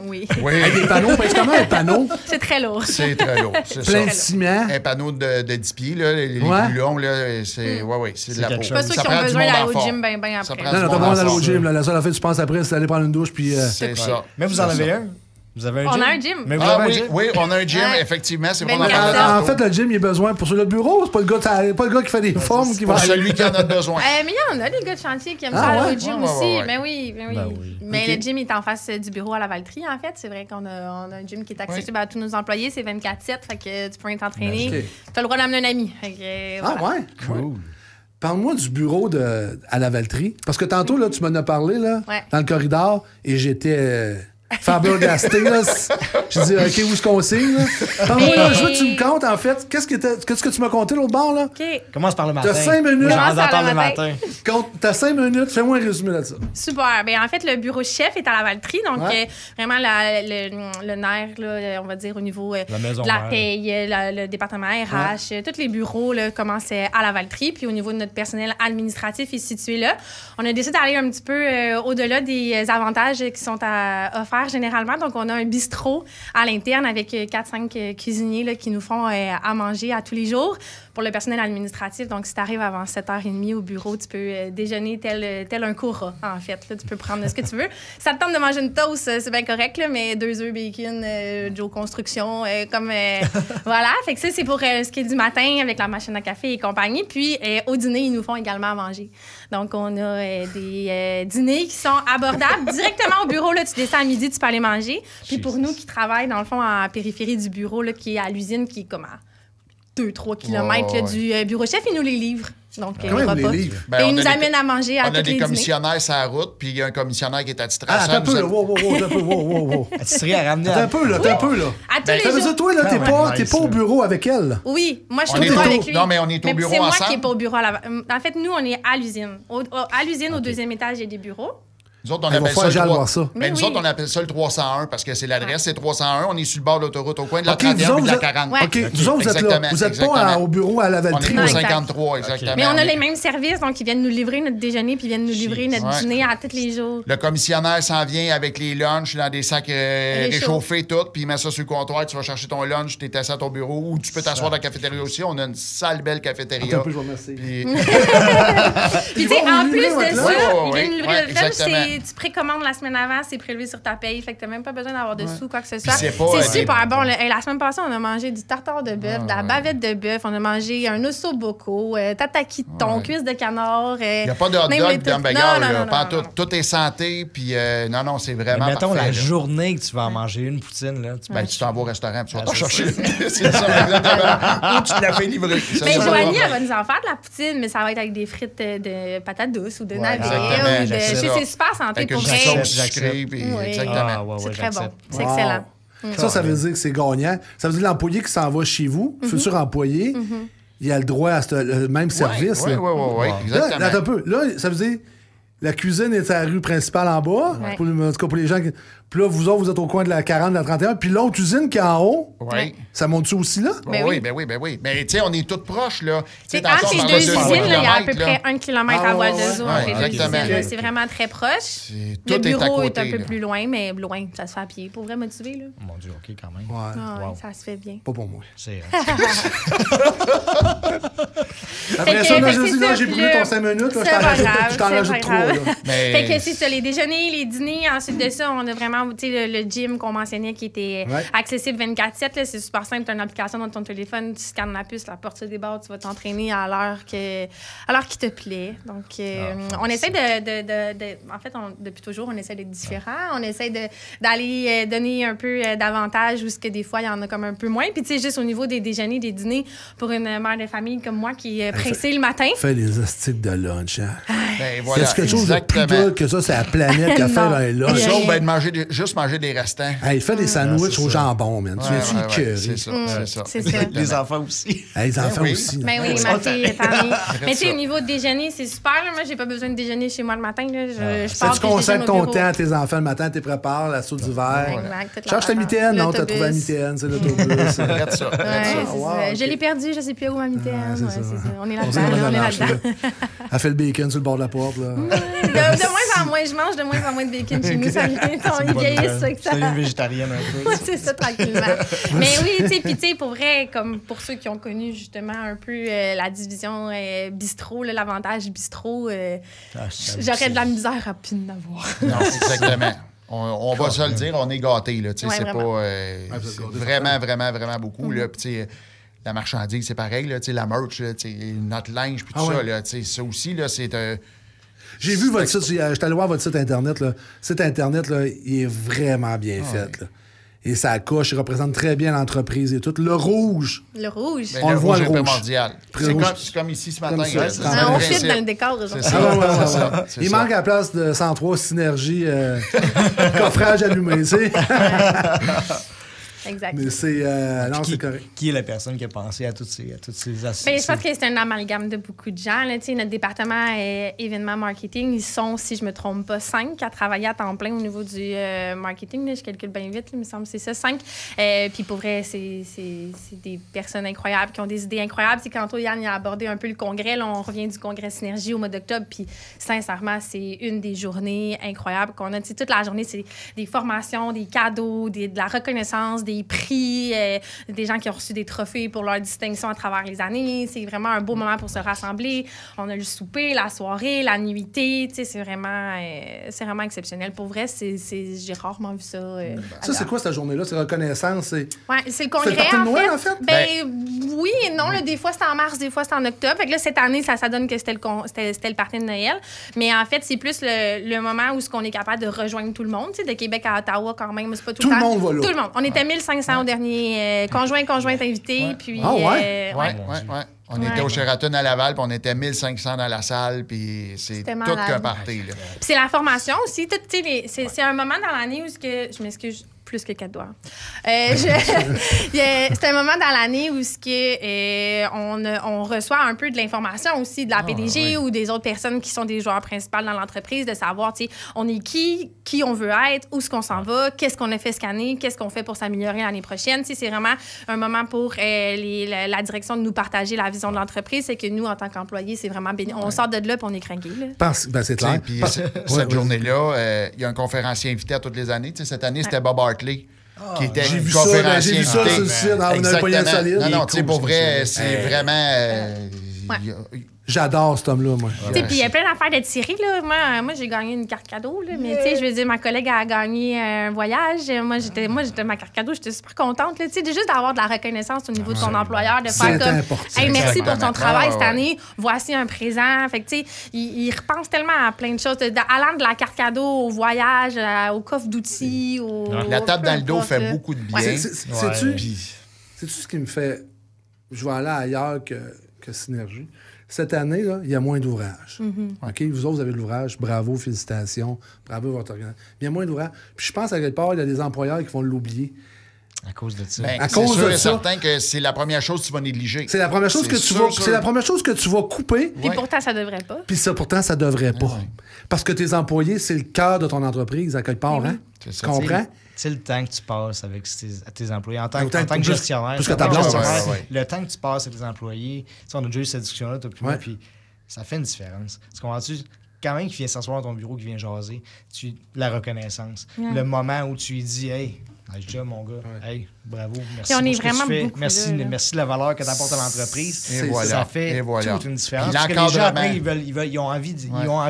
Oui. Oui, Hey, des panneaux, ben, c'est comment un panneau? C'est très lourd. c'est très lourd. C'est Plein ça. de ciment. Un panneau de 10 pieds, là, les Ouais. plus longs, là, c'est c'est de la quelque peau. chose. Pas sûr Ça qu'ils prend ont du besoin monde d'aller en au forme. gym ben Ça après. prend Non, du non, t'as monde pas en besoin d'aller au forme. gym. Là. La seule affaire que tu penses après, c'est d'aller prendre une douche, puis... C'est ça. Mais vous C'est en avez ça. un? Vous avez un On gym? a un gym. Mais vous Ah avez un oui, gym? oui, on a un gym, Ouais. effectivement. C'est Ben, vraiment regarde parlé ça. En tantôt. fait, le gym, il a besoin pour sur le bureau. C'est pas le gars qui fait des formes qui va... Pour celui qui en a besoin. Mais il y en a des gars de chantier qui aiment Ah, ça aller ouais? au gym Ouais, ouais, aussi. ouais. Ben oui, ben oui. Ben oui. Mais Ok. le gym est en face du bureau à la Valtrie, en fait. C'est vrai qu'on a, on a un gym qui est accessible à tous nos employés. C'est 24/7, fait que tu peux t'entraîner. Ok. Tu as le droit d'amener un ami. Fait que, Ah, voilà. ouais? Cool. Parle-moi du bureau à la Valtrie. Parce que tantôt, là, tu m'en as parlé, là, Ouais. dans le corridor, et j'étais Faber Gasté, là. J'ai dit, OK, où est-ce qu'on signe, là? Parle-moi, là, je veux que tu me comptes, en fait. Qu'est-ce que tu m'as compté l'autre bord, là? OK. Commence par le matin. T'as 5 minutes. J'en par entends le le matin. matin. T'as 5 minutes. Fais-moi un résumé là-dessus. Super. En fait, le bureau chef est à la Valtrie. Donc, Ouais. vraiment, le nerf, là, on va dire, au niveau La maison de la mère. paye, le département RH, tous les bureaux là, commencent à la Valtrie. Puis, au niveau de notre personnel administratif est situé là. On a décidé d'aller un petit peu au-delà des avantages qui sont offerts généralement. Donc, on a un bistrot à l'interne avec 4-5 cuisiniers là, qui nous font à manger à tous les jours pour le personnel administratif. Donc, si tu arrives avant 7h30 au bureau, tu peux déjeuner tel un Cora, en fait. Là, tu peux prendre ce que tu veux. Si ça te tente de manger une toast, c'est bien correct, là, mais 2 œufs bacon, Joe Construction, voilà. Fait que ça, c'est pour ce qui est du matin avec la machine à café et compagnie. Puis, au dîner, ils nous font également à manger. Donc, on a des dîners qui sont abordables directement au bureau. Là, tu descends à midi, tu peux aller manger. Puis, pour nous qui travaillent, dans le fond, en périphérie du bureau, là, qui est à l'usine, qui est comme à 2-3 kilomètres là, du bureau chef, ils nous les livrent. Donc, Comment les ils vous les repas. livrent? Et ils nous amènent à manger à On a tous les des dîners. commissionnaires sur la route, puis il y a un commissionnaire qui est attitré à Ah, ça. t'as un peu, là. nous Wow. Tu serais à ramener T'as un peu, là. T'as un peu, là. À tous Ben, les Ça veut jours. dire, toi, là, t'es pas au bureau avec elle, là. Oui, moi, je On suis est au bureau au- avec lui. non, mais on est au bureau c'est moi ensemble. qui est pas au bureau. En fait, nous, on est à l'usine. À l'usine, au deuxième étage, il y a des bureaux. Nous autres, on Il va appelle falloir ça le que j'aille 3... voir ça. Mais Mais nous oui. autres, on appelle ça le 301 parce que c'est l'adresse, c'est 301. On est sur le bord de l'autoroute, au coin de la OK, 31 et de la vous 40. Ouais. OK, vous autres, vous êtes là. Exactement, Vous êtes pas exactement. au bureau à la On Valtrie. est au Non, là. exact. 53, exactement. Mais on a est- les mêmes services, donc ils viennent nous livrer notre déjeuner puis ils viennent nous livrer notre Ouais. dîner à tous les jours. Le commissionnaire s'en vient avec les lunchs dans des sacs réchauffés, tout, puis il met ça sur le comptoir. Tu vas chercher ton lunch, tu es assis à ton bureau ou tu peux t'asseoir dans la cafétéria aussi. On a une sale belle Attends cafétéria. un peu, je vous remercie. Puis- Puis, Ils tu sais, vont en vous plus livrer de votre ça, lunch? ils viennent nous livrer Ouais, notre lunch. exactement. Tu précommandes la semaine avant, c'est prélevé sur ta paye. Fait que t'as même pas besoin d'avoir de sous, quoi que ce soit. c'est pas, C'est des- super bon. Là. Hey, la semaine passée, on a mangé du tartare de bœuf, de la bavette de bœuf, on a mangé un osso bocco, tataki de thon, cuisse de canard. Il n'y a pas de hot même dog les dans le trucs- bagarre, non, là. non, Pas non, tout. non, non. Tout est santé, puis non, c'est Mais vraiment mettons parfait, la là. journée que tu vas en manger une poutine, là. Ben, tu t'en vas au restaurant, puis tu vas Ah, t'en c'est chercher. C'est ça, exactement. Ou tu te la fais livrer. Ça, Mais ça, Joanie, ça. elle va nous en faire de la poutine, mais ça va être avec des frites de patates douces ou de Ouais, navets. exactement, Ou de... j'accepte. C'est super santé Avec pour une vrai. sauce J'accepte. sucrée, puis Oui. exactement. Ah, ouais, C'est très bon. j'accepte. C'est Wow. excellent. Ça veut dire que c'est gagnant. Ça veut dire que l'employé qui s'en va chez vous, futur employé, il a le droit à le même service. Oui, là. oui, oui, Là, exactement. attends un peu. Là, ça veut dire la cuisine est à la rue principale en bas, Ouais. en tout cas pour les gens qui... Puis là, vous autres, vous êtes au coin de la 40, de la 31, puis l'autre usine qui est en haut, Oui. ça monte-tu aussi là? Ben oui, oui. ben oui, ben oui. Mais tu sais, on est tous proches, là. Tu sais, C'est tantôt, entre on ces parlait deux de usines, 3 là, il y a à peu kilomètres, près là. 1 kilomètre Ah, à voile ouais, de ouais. zoo Ouais, entre les deux exactement. usines. là. C'est vraiment très proche. Tout Le est à bureau côté, est un peu là. plus loin, mais loin, ça se fait à pied. Pour vrai motiver, là. Mon Dieu, OK, quand même. Ouais. Ah, Wow. ouais, ça se fait bien. Pas pour moi. C'est Après Fait ça, que- là, fait je que dis, c'est là, ça, j'ai puis brûlé là, ton 5 minutes, là, c'est pas grave, je t'en c'est rajoute pas 3. grave. Là. Mais- Fait que c'est ça, les déjeuners, les dîners. Ensuite de ça, on a vraiment tu sais, le gym qu'on mentionnait qui était Ouais. accessible 24/7. Là, c'est super simple. Tu as une application dans ton téléphone, tu scannes la puce, la porte se débarre, tu vas t'entraîner à l'heure qui te plaît. Donc, on essaie en fait, depuis toujours, on essaie d'être différent. On essaie d'aller donner un peu d'avantages où ce que des fois, il y en a comme un peu moins. Puis, tu sais, juste au niveau des déjeuners, des dîners, pour une mère de famille comme moi qui est pressée le matin. Fais les astiques de lunch. Hein. Ben voilà, Est-ce quelque chose de plus exactement. dur que ça, c'est la planète qui a fait Non. un lunch? Il y a Ça, ou rien. ben de manger juste manger des restants. Hey, fais des sandwichs c'est au ça. jambon, man. Tu viens-tu écœuré? C'est ça, c'est ça. C'est ça. Les enfants aussi. Hey, les enfants oui. aussi. Ben oui, Ouais, ma ça, fille est en Mais tu sais, ça. au niveau de déjeuner, c'est super. Là. Moi, j'ai pas besoin de déjeuner chez moi le matin. Là. Je Ça, pars tu puis je consacres déjeune au ton bureau. temps à tes enfants le matin, tu les prépares, la sauce d'hiver. Exact, toute la Cherche ta patente. mitaine. Non, t'as L'autobus. trouvé la mitaine, c'est l'autobus. Arrête ça. Ouais, Arrête ça. c'est Wow, ça. ok. Je l'ai perdu, je sais plus où ma mitaine. c'est Ouais, ça. c'est ça. On est On là-dedans. dirait là, que on est marche, là-dedans. là. Elle fait le bacon sur le bord de la porte. Là. De moins en moins, je mange de moins en moins de bacon chez nous. Ça ils vieillissent, ça que ça. C'est une végétarienne un peu. Ouais, c'est ça, tranquillement. Mais oui, tu sais, puis tu sais, pour vrai, comme pour ceux qui ont connu justement un peu la division bistrot, là, l'avantage bistrot, j'aurais de la misère à plus en avoir. Non, exactement. On va se le dire, on est gâtés. Là, tu sais, Ouais, c'est vraiment. pas. vous êtes C'est gâtés, vraiment, vraiment, vraiment beaucoup. Là, puis, tu sais, la marchandise, c'est pareil. Là, tu sais, la merch, là, tu sais, notre linge, puis tout Ah ça. ouais. Là, tu sais, ça aussi, là, c'est. J'ai vu votre site, j'étais allé voir votre site Internet. Là. Le site Internet, là, il est vraiment bien fait. Là. Et sa couche, il représente très bien l'entreprise et tout. Le rouge. Le rouge. Ben, On le voit, est le rouge. primordial. C'est comme ici ce matin. Comme ça, là, c'est c'est ça. On le fit principe. dans le décor aujourd'hui. C'est ça. Il manque à la place de 103 synergie coffrage allumé, tu sais. Exact. Mais c'est... non, c'est correct. Qui est la personne qui a pensé à toutes ces astuces? Ben, je pense que c'est un amalgame de beaucoup de gens. Là. Notre département événements marketing, ils sont, si je ne me trompe pas, 5 à travailler à temps plein au niveau du marketing. Là. Je calcule bien vite, là, il me semble que c'est ça, 5. Puis pour vrai, c'est des personnes incroyables qui ont des idées incroyables. C'est quand toi, Yann, il a abordé un peu le congrès. Là, on revient du congrès Synergie au mois d'octobre. Puis sincèrement, c'est une des journées incroyables qu'on a. T'sais, toute la journée, c'est des formations, des cadeaux, de la reconnaissance, des prix, des gens qui ont reçu des trophées pour leur distinction à travers les années. C'est vraiment un beau moment pour se rassembler. On a le souper, la soirée, la nuitée. C'est vraiment exceptionnel. Pour vrai, j'ai rarement vu ça. Ça, c'est quoi cette journée-là? C'est reconnaissance? Ouais, c'est le C'est congrès, le party de Noël, en fait? Ben, oui et non. Là, des fois, c'est en mars, des fois, c'est en octobre. Fait que là, cette année, ça donne que c'était le party de Noël. Mais en fait, c'est plus le moment où on est capable de rejoindre tout le monde. De Québec à Ottawa, quand même. C'est pas tout le temps. Tout le monde va là. Tout le monde. On était 1500 au dernier conjointe invité. Ouais. Puis, Ah ouais? Ouais. On était au Sheraton à Laval, puis on était 1500 dans la salle, puis c'est C'était tout malade. qu'un party. Là. Puis c'est la formation aussi. C'est un moment dans l'année où je m'excuse plus que 4 doigts. C'est un moment dans l'année où on reçoit un peu de l'information aussi de la PDG ou des autres personnes qui sont des joueurs principaux dans l'entreprise, de savoir, on est qui on veut être, où est-ce qu'on s'en va, qu'est-ce qu'on a fait cette année, qu'est-ce qu'on fait pour s'améliorer l'année prochaine. C'est vraiment un moment pour la direction de nous partager la vision de l'entreprise. C'est que nous, en tant qu'employés, c'est vraiment béni. On sort de là et on est craqués. C'est clair. Puis cette journée-là, il y a un conférencier invité à toutes les années. Cette année, c'était Bob Hartley. Qui était J'ai vu ça sur le site, dans une poignée solide. Non, tu sais, pour vrai, c'est vraiment... J'adore cet homme-là, moi. Puis il y a plein d'affaires de tirer. Là. Moi, j'ai gagné une carte cadeau. Là, mais je veux dire, ma collègue a gagné un voyage. Moi, j'étais ma carte cadeau. J'étais super contente. Là, juste d'avoir de la reconnaissance au niveau de ton employeur, de faire comme important. hey, merci pour ton travail cette ouais. année. Voici un présent. Fait que, tu sais, il repense tellement à plein de choses. Allant de la carte cadeau au voyage, au coffre d'outils. La tape dans le dos fait beaucoup de bien. Sais-tu ce qui me fait... Je vais aller ailleurs que Synergie. Cette année, là, il y a moins d'ouvrages. OK? Vous autres, vous avez de l'ouvrage. Bravo, félicitations. Bravo, votre organisation. Il y a moins d'ouvrages. Puis je pense, à quelque part, il y a des employeurs qui vont l'oublier. À cause de ça. À cause de ça. C'est certain que c'est la première chose que tu vas négliger. C'est la première chose c'est la première chose que tu vas couper. Puis pourtant, ça devrait pas. Puis ça, pourtant, ça devrait pas. Parce que tes employés, c'est le cœur de ton entreprise, à quelque part. Hein? Tu comprends? C'est le temps que tu passes avec tes employés. En tant que gestionnaire, le temps que tu passes avec tes employés, on a déjà eu cette discussion-là, toi puis moi, puis ça fait une différence. Tu comprends-tu? Quand même, qui vient s'asseoir dans ton bureau, qui vient jaser, la reconnaissance. Le moment où tu lui dis, hey, nice job, mon gars, hey, bravo, merci on est pour ce vraiment que tu fais. beaucoup Merci de la valeur que tu apportes à l'entreprise. Et voilà. Ça fait toute une différence. Parce que les gens, après, ils ont envie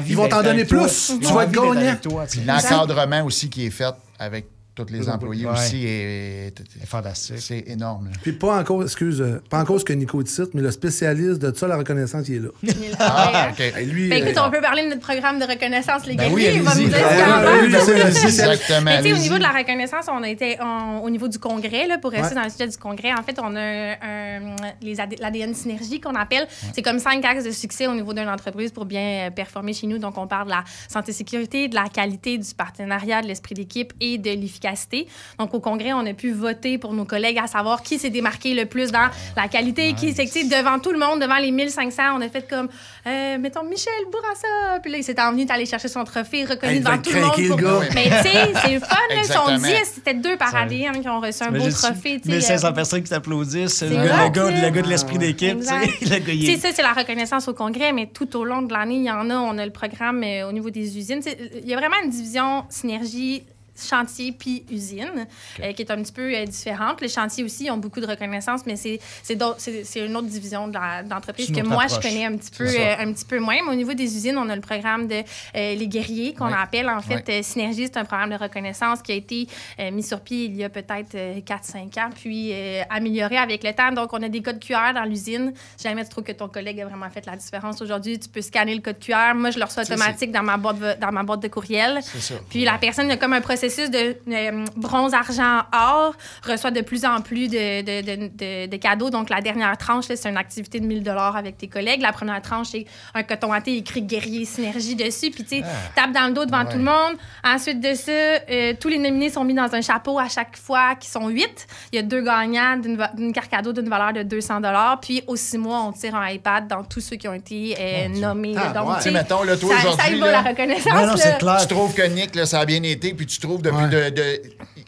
ils vont t'en donner plus. Tu vas être gagnant. L'encadrement aussi qui est fait avec tous les employés aussi est fantastique. C'est énorme. Là. Puis pas en cause que Nico te cite, mais le spécialiste de ça, la reconnaissance, il est là. OK. Lui, écoute, on peut parler de notre programme de reconnaissance, les guerriers. Oui, il va me dire Exactement. au niveau de la reconnaissance, on a été au niveau du congrès, là, pour rester dans le sujet du congrès. En fait, on a l'ADN Synergie qu'on appelle. C'est comme 5 axes de succès au niveau d'une entreprise pour bien performer chez nous. Donc, on parle de la santé-sécurité, de la qualité, du partenariat, de l'esprit d'équipe et de l'efficacité. Donc, au congrès, on a pu voter pour nos collègues à savoir qui s'est démarqué le plus dans la qualité, qui c'est devant tout le monde, devant les 1500, on a fait comme, mettons, Michel Bourassa. Puis là, il s'est envenu d'aller chercher son trophée, reconnu devant tout le monde. Mais tu sais, c'est le fun. Là, on dit, c'était 2 par année qui ont reçu un beau trophée. 1500 personnes qui t'applaudissent. Le gars de l'esprit d'équipe. C'est ça, c'est la reconnaissance au congrès, mais tout au long de l'année, il y en a. On a le programme au niveau des usines. Il y a vraiment une division synergie chantier puis usine, qui est un petit peu différente. Les chantiers aussi ont beaucoup de reconnaissance, mais c'est une autre division de l'entreprise que moi, je connais un petit peu moins. Mais au niveau des usines, on a le programme de les guerriers qu'on appelle, en fait, Synergie. C'est un programme de reconnaissance qui a été mis sur pied il y a peut-être 4-5 ans, puis amélioré avec le temps. Donc, on a des codes QR dans l'usine. Si jamais tu trouves que ton collègue a vraiment fait la différence aujourd'hui, tu peux scanner le code QR. Moi, je le reçois automatique dans ma boîte de courriel. Puis la personne a comme un processus processus de bronze, argent, or reçoit de plus en plus de cadeaux. Donc, la dernière tranche, là, c'est une activité de 1 000 $ avec tes collègues. La première tranche, c'est un coton watté écrit Guerrier Synergie dessus. Puis, tu sais, tape dans le dos devant tout le monde. Ensuite de ça, tous les nominés sont mis dans un chapeau à chaque fois, qui sont 8. Il y a 2 gagnants d'une carte cadeau d'une valeur de 200 $. Puis, aux 6 mois, on tire un iPad dans tous ceux qui ont été nommés. Donc, tu sais, mettons, là, toi, ça aujourd'hui, y va, la reconnaissance. Non, c'est clair. tu trouves que Nick, là, ça a bien été, puis tu trouves depuis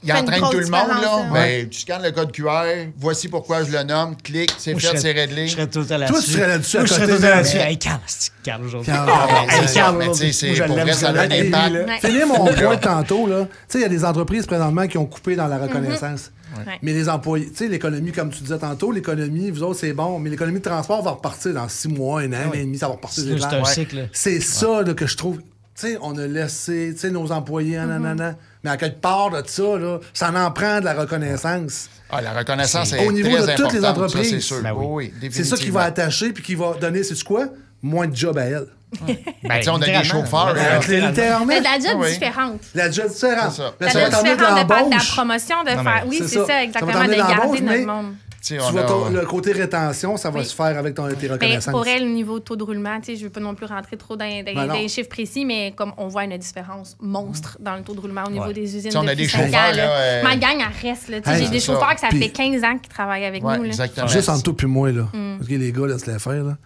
il Fait une entraîne grosse tout le monde, là. différence, Ben, tu scannes le code QR, voici pourquoi je le nomme, clique, c'est fait, c'est réglé. Je serais tout à là-dessus. Toi, tu serais là-dessus à Moi, je serais côté, tout à là. là-dessus. Hey, Carl, c'est Carl aujourd'hui. Carl, C'est ça, Carl, mais tu sais, moi, c'est je pour l'aime, vrai, ça a un celle-là. impact. Finis mon point de tantôt, là. Tu sais, il y a des entreprises présentement qui ont coupé dans la reconnaissance. Ouais. Mais les employés, tu sais, l'économie, comme tu disais tantôt, l'économie, vous autres, c'est bon, mais l'économie de transport va repartir dans 6 mois, un an et demi, ça va repartir. C'est un cycle. C'est ça là, que je trouve. Tu sais, on a laissé, tu sais, nos employés, nanana. Mais à quelque part de ça, là, ça en prend de la reconnaissance. Ah, la reconnaissance est Au niveau très de toutes les importante, ça, entreprises. c'est sûr. Ben oui. Oui, C'est ça qui définitivement. va attacher puis qui va donner, sais-tu quoi? Moins de job à elle. Ben, tu sais, on a des chauffeurs. Littéralement. Mais de la job Oui. différente. La job différente. C'est ça. Là, La ça va job t'emmener de différente de la l'embauche. promotion, de Non, faire. mais Oui, c'est c'est ça. ça, Ça va exactement, t'emmener de de garder l'embauche, mais- notre monde. Tu sais, Tu on vas a- le côté rétention, ça va Oui. se faire avec tes Ben, reconnaissances. pour elle, au niveau taux de roulement, je ne veux pas non plus rentrer trop dans non. les chiffres précis, mais comme on voit une différence monstre dans le taux de roulement au niveau des usines. T'sais, on a depuis des 5 chauffeurs, ans, là, Ma gang, elle reste. Là. Hey, J'ai des c'est chauffeurs ça. que ça Puis- fait 15 ans qu'ils travaillent avec Ouais, nous. Là. exactement. Juste entre toi puis moi, là. Mm. OK, les gars, laisse-les faire, là.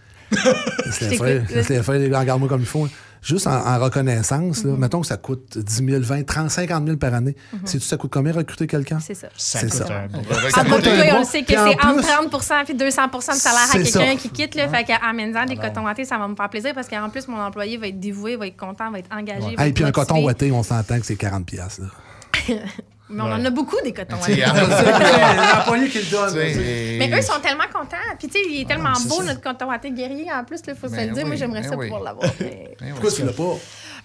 Laisse-les t'écoute, faire, là. laisse-les faire, les gars, regarde-moi comme il faut. Juste en reconnaissance, là, mettons que ça coûte 10 000, 20 000, 30 50 000 par année. Sais-tu ça coûte combien recruter quelqu'un? C'est ça. Ça C'est coûte ça. un bon. Ça En coûte tout un cas, on bras. le sait que Puis en c'est entre plus- 30 et 200 de salaire à C'est quelqu'un ça. qui quitte. Là, fait qu'en amenant des cotons wattés, ça va me faire plaisir parce qu'en plus, mon employé va être dévoué, va être content, va être engagé. va Et être puis un coton motivé. ouaté, on s'entend que c'est 40 $. Là. Mais on en a beaucoup des cotons Tu sais, wattés. L'employé qui le donne. tu là, sais, tu sais. et- Mais eux sont tellement contents. Puis, tu sais, il est tellement c'est beau, ça. notre coton watté guerrier. En plus, il faut se Ben le dire. oui, Moi, j'aimerais ben ça oui. pouvoir l'avoir. Mais... Ben oui. Pourquoi tu l'as pas?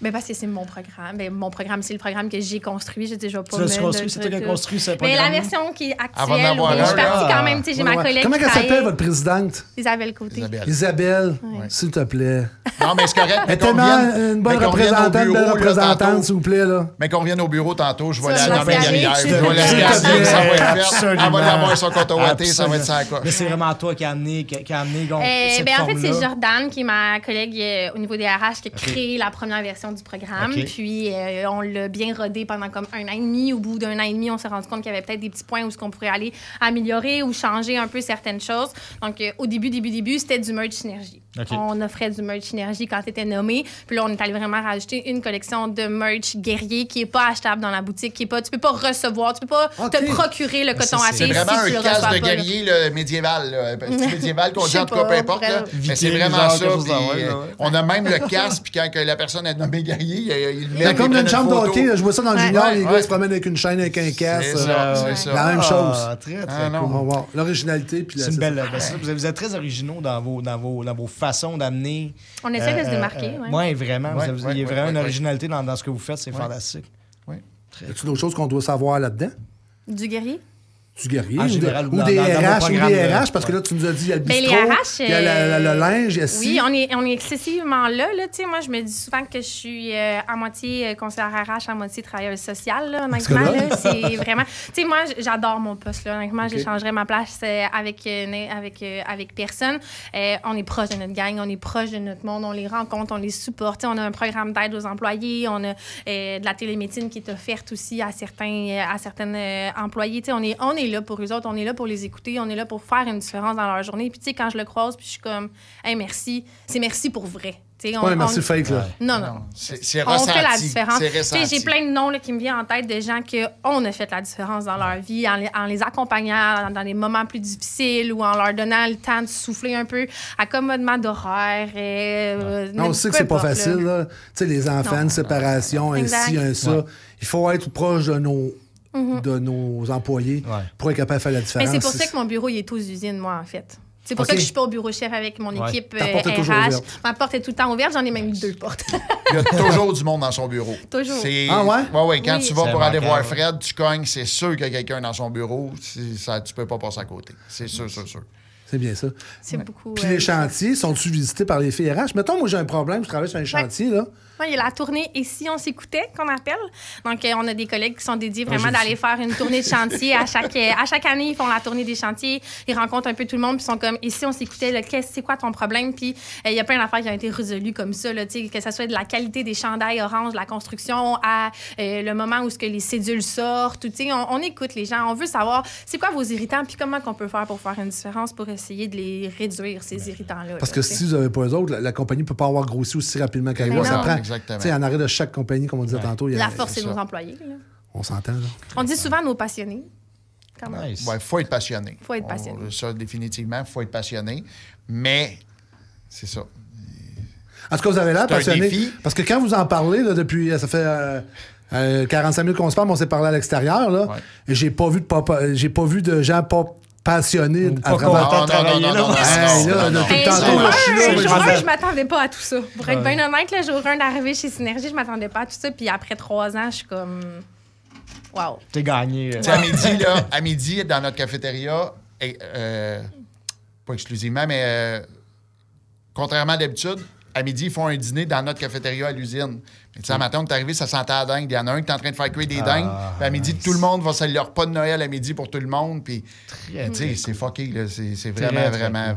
Ben, parce que c'est mon programme. Ben, mon programme, c'est le programme que j'ai construit. Je dis, je vais pas Tu l'as me construit, c'est toi qui as construit ce Mais programme. la version qui est Avant d'en actuelle, avoir oui, un, je suis partie là. quand même. Tu sais, j'ai ma collègue Comment qui elle s'appelle, travaille, votre présidente? Isabelle Côté. Isabelle. Isabelle, s'il te plaît. Non, mais c'est correct. Elle Mais est qu'on tellement revienne- une bonne mais qu'on revienne au représentante, bureau, belle là, représentante, tantôt. s'il vous plaît. Là. Mais qu'on revienne au bureau tantôt, je vais Ça, la je nommer vais la guerrière. scanner. Je vais la S'il te scanner, plaît. ça va être fait. Absolument. Elle va l'avoir son coton watté, ça va être ça Mais c'est vraiment toi qui a amené, donc, cette Ben, en fait, c'est forme-là. Jordan, qui est ma collègue au niveau des RH, qui a créé la première version du programme. OK. Puis, on l'a bien rodé pendant comme 1 an et demi. Au bout d'1 an et demi, on s'est rendu compte qu'il y avait peut-être des petits points où on pourrait aller améliorer ou changer un peu certaines choses. Donc, au début, c'était du merch synergie. OK. On offrait du merch synergie quand tu étais nommé. Puis là, on est allé vraiment rajouter une collection de merch guerrier qui n'est pas achetable dans la boutique, qui est pas, tu peux pas recevoir, tu peux pas OK. te procurer le coton à C'est thé vraiment si tu le un reçois casse pas. de là. guerrier là, médiéval. Là. C'est médiéval qu'on Je dit, sais en tout cas, pas, peu importe. Là. vraiment. Mais c'est Viking, vraiment genre, ça. quelque chose Puis, de même, là, ouais. on a même le casque, puis quand que la personne est nommée guerrier, il le met. Ben, comme dans une chambre d'hockey, là, je vois ça dans le Ouais. junior, Ouais, les ouais. gars se promènent avec une chaîne, avec un casse. C'est ça, c'est ouais. ça. La même chose. Très, très Ah, non. cool. On va voir l'originalité. Puis C'est une belle. Ben, ça, vous êtes très originaux dans vos façons d'amener. On essaie de se démarquer. ouais. Oui, vraiment. Ouais, Il y a ouais, vraiment ouais, une ouais. originalité dans ce que vous faites. C'est fantastique. As-tu d'autres choses qu'on doit savoir là-dedans? Du guerrier? Du guerrier En ou, général, ou dans- des dans vos RH, ou programmes des de- RH, parce que là, tu nous as dit, il y a le Ben, les bistrot, RH, il y a le linge, il y a ci. Oui, on est excessivement là. Tu sais, moi, je me dis souvent que je suis à moitié conseillère RH, à moitié travailleuse sociale. Là, honnêtement, Parce que là- là, c'est vraiment... Tu sais, moi, j'adore mon poste. Là, honnêtement, j'échangerais ma place avec personne. On est proche de notre gang, on est proche de notre monde, on les rencontre, on les supporte. Tu sais, on a un programme d'aide aux employés, on a de la télémédecine qui est offerte aussi à certains employés. Tu sais, on est là pour eux autres, on est là pour les écouter, on est là pour faire une différence dans leur journée. Puis, tu sais, quand je le croise, puis je suis comme, hey, merci, c'est merci pour vrai. Tu sais, Ouais, merci fake, là. Non. C'est On ressenti. fait la différence. C'est Tu sais, ressenti. j'ai plein de noms là, qui me viennent en tête de gens qu'on a fait la différence dans leur vie en les accompagnant dans les moments plus difficiles ou en leur donnant le temps de souffler un peu, accommodement d'horaire. Non, on sait que c'est pas facile, là. Tu sais, les enfants, Non. une séparation, un Exact. ci, un ça. Ouais. Il faut être proche de nos employés Ouais. pour être capable de faire la Mais différence. c'est pour ça que mon bureau il est aux usines, moi, en fait. C'est pour OK. ça que je suis pas au bureau chef avec mon Ouais. équipe Ta porte est toujours RH. ouverte. Ma porte est tout le temps ouverte. J'en ai même 2 portes. Il y a toujours du monde dans son bureau. Toujours. Ah ouais? Ouais, quand Oui. tu vas C'est pour aller voir remarquable. Fred, tu cognes, c'est sûr qu'il y a quelqu'un dans son bureau. Tu peux pas passer à côté. C'est sûr. C'est bien ça. C'est beaucoup. Puis les chantiers, sont-ils visités par les filles RH? Mettons, moi, j'ai un problème, je travaille sur un chantier, là. Oui, il y a la tournée « Et si on s'écoutait » qu'on appelle. Donc, on a des collègues qui sont dédiés vraiment d'aller faire une tournée de chantier. À chaque année, ils font la tournée des chantiers. Ils rencontrent un peu tout le monde, puis ils sont comme « Et si on s'écoutait, c'est quoi ton problème? » Puis, il y a plein d'affaires qui ont été résolues comme ça, là, que ce soit de la qualité des chandails orange, de la construction, à le moment où les cédules sortent. On écoute les gens. On veut savoir c'est quoi vos irritants, puis comment on peut faire pour faire une différence, pour essayer de les réduire, ces irritants-là. Parce que si vous n'avez pas eux autres, la compagnie ne peut pas avoir grossi aussi rapidement qu'elle doit. Ça prend. En arrêt de chaque compagnie, comme on disait tantôt. La force, c'est nos employés. Là. On s'entend, là. On dit souvent nos passionnés. Nice. Ouais, faut être passionné. Faut être passionné. Ça, définitivement, faut être passionné. Mais, c'est ça. En tout cas, vous avez l'air passionné. Parce que quand vous en parlez, là, depuis, ça fait 45 minutes qu'on se parle, mais on s'est parlé à l'extérieur, là. Ouais. Et j'ai pas vu de gens pas passionnés à travers je m'attendais pas à tout ça. Pour être bien honnête, là, jour 1 d'arriver chez Synergie, je m'attendais pas à tout ça. Puis après 3 ans, je suis comme... Wow. T'es gagné. À midi, dans notre cafétéria, pas exclusivement, mais contrairement à d'habitude, à midi, ils font un dîner dans notre cafétéria à l'usine. Mais tu sais, à matin, on est arrivé, ça sentait la dingue. Il y en a un qui est en train de faire cuire des dingues. Puis à midi, tout le monde va saluer leur repas de Noël à midi pour tout le monde. Puis, tu sais, c'est fucké. Là. C'est vraiment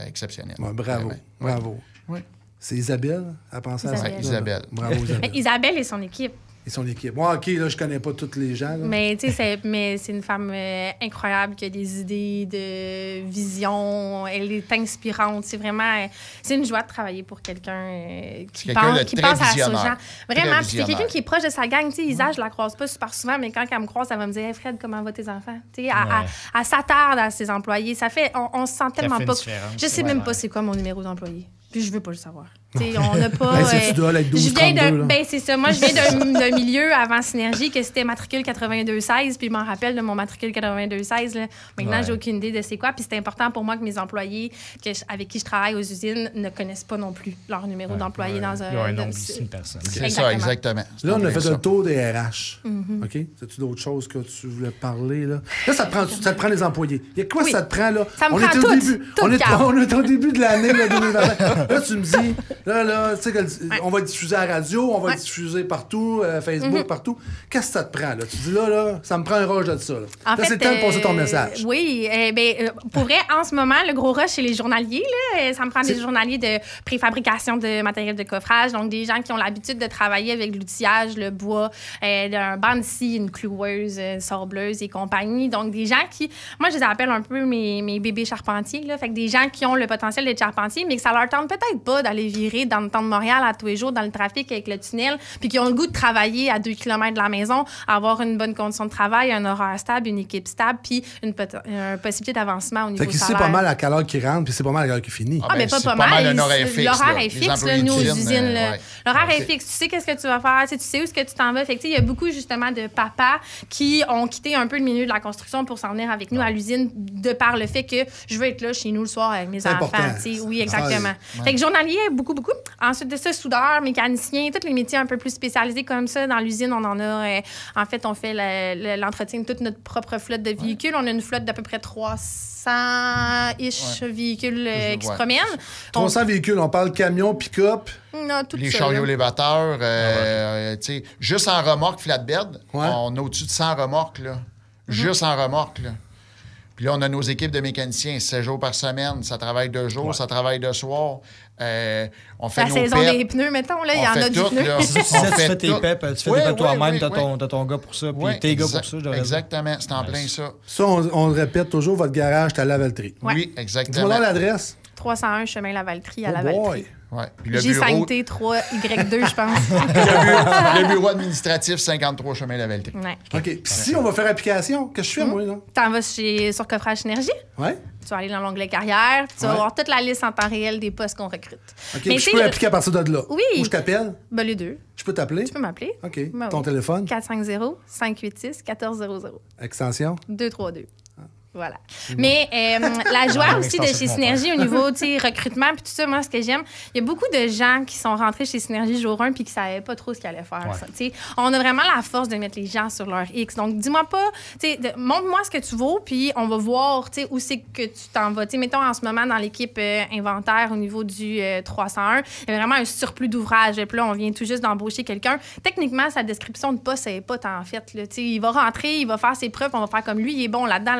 exceptionnel. Ouais, bravo. Bravo. Oui. C'est Isabelle à penser à ça. Isabelle. Bravo, Isabelle. Isabelle et son équipe. Et son équipe. Moi, OK, là, je connais pas tous les gens. Là. Mais tu sais, c'est une femme incroyable qui a des idées de vision. Elle est inspirante. C'est vraiment... c'est une joie de travailler pour quelqu'un qui pense à ça. Genre. Vraiment. Puis c'est quelqu'un qui est proche de sa gang. Tu sais, Isa, je la croise pas super souvent, mais quand elle me croise, elle va me dire hey, Fred, comment vont tes enfants? Tu sais, elle s'attarde à ses employés. Ça fait... On se sent tellement pas... Je sais même pas c'est quoi mon numéro d'employé. Puis je veux pas le savoir. T'sais, on n'a pas. Tu dois être 12, 32, c'est ça. Moi, je viens d'un milieu avant Synergie que c'était matricule 8216, puis je m'en rappelle de mon matricule 8216. Là. Maintenant, j'ai aucune idée de c'est quoi. Puis c'est important pour moi que mes employés avec qui je travaille aux usines ne connaissent pas non plus leur numéro d'employé dans un. une personne. C'est ça, exactement. Là, on a fait le tour des RH. OK? As-tu d'autres choses que tu voulais parler? Là, ça te prend les employés. Il y a quoi ça te prend? Là? Ça me prend tout. On est au début de l'année 2020. Là, tu me dis. Là, tu sais, on va diffuser à la radio, on va diffuser partout, Facebook, partout. Qu'est-ce que ça te prend, là? Tu dis, là, ça me prend un rush de ça, là. Là, c'est le temps de passer ton message. Oui, pour vrai, en ce moment, le gros rush, c'est les journaliers, là. Ça me prend des journaliers de préfabrication de matériel de coffrage, donc des gens qui ont l'habitude de travailler avec l'outillage, le bois, un banc de scie, une cloueuse, une sableuse et compagnie. Donc, des gens qui... Moi, je les appelle un peu mes bébés charpentiers, là. Fait que des gens qui ont le potentiel d'être charpentiers, mais que ça leur tente peut-être pas d'aller virer dans le temps de Montréal à tous les jours, dans le trafic avec le tunnel, puis qui ont le goût de travailler à 2 km de la maison, avoir une bonne condition de travail, un horaire stable, une équipe stable, puis une possibilité d'avancement au niveau salaire. C'est pas mal à quelle heure qu'ils rentrent, puis c'est pas mal à quelle heure qu'ils finissent. Mais pas mal. L'horaire est fixe, nous, aux usines. L'horaire est fixe. Tu sais qu'est-ce que tu vas faire, tu sais où est-ce que tu t'en vas. Fait que, il y a beaucoup, justement, de papas qui ont quitté un peu le milieu de la construction pour s'en venir avec nous à l'usine, de par le fait que je veux être là chez nous le soir avec mes enfants. Oui, exactement. Fait que journalier, beaucoup. Ensuite de ça, soudeur, mécanicien, tous les métiers un peu plus spécialisés comme ça. Dans l'usine, on en a... en fait, on fait l'entretien de toute notre propre flotte de véhicules. On a une flotte d'à peu près 300-ish véhicules qui se promènent. 300 véhicules, on parle camion, pick-up... les chariots élévateurs, juste en remorque flatbed, on a au-dessus de 100 remorques, là. Juste en remorque, là. Puis là, on a nos équipes de mécaniciens, 7 jours par semaine. Ça travaille 2 jours, ça travaille 2 soirs. On fait la saison des pneus, mettons, là, il y en a du pneu. Tu fais tes PEP, tu fais des PEP toi-même, t'as ton gars pour ça, puis tes gars pour ça. Exactement, c'est en plein ça. Ça, on le répète toujours, votre garage, t'as la Lavaltrie. Oui, exactement. Dis-moi l'adresse. 301 chemin Lavaltrie à Lavaltrie. Ouais. J5T 3Y2, je pense. Le bureau administratif 53 chemin Lavaltrie. OK. Puis si on va faire application, qu'est-ce que je fais, moi, là? T'en vas sur Coffrage Synergie. Oui. Tu vas aller dans l'onglet carrière, puis tu vas voir toute la liste en temps réel des postes qu'on recrute. OK. Mais je peux appliquer à partir de là. Oui. Ou je t'appelle? Les deux. Je peux t'appeler? Tu peux m'appeler. OK. Ton téléphone? 450-586-1400. Extension? 232. Voilà. Mais la joie aussi de chez Synergie au niveau recrutement puis tout ça, moi, ce que j'aime, il y a beaucoup de gens qui sont rentrés chez Synergie jour 1 puis qui ne savaient pas trop ce qu'ils allaient faire. Ça, on a vraiment la force de mettre les gens sur leur X. Donc, dis-moi pas, montre-moi ce que tu vaux puis on va voir où c'est que tu t'en vas. Mettons, en ce moment, dans l'équipe inventaire au niveau du 301, il y a vraiment un surplus d'ouvrages. Puis là, on vient tout juste d'embaucher quelqu'un. Techniquement, sa description de poste, c'est pas en fait. Là, il va rentrer, il va faire ses preuves, on va faire comme lui, il est bon là-dedans,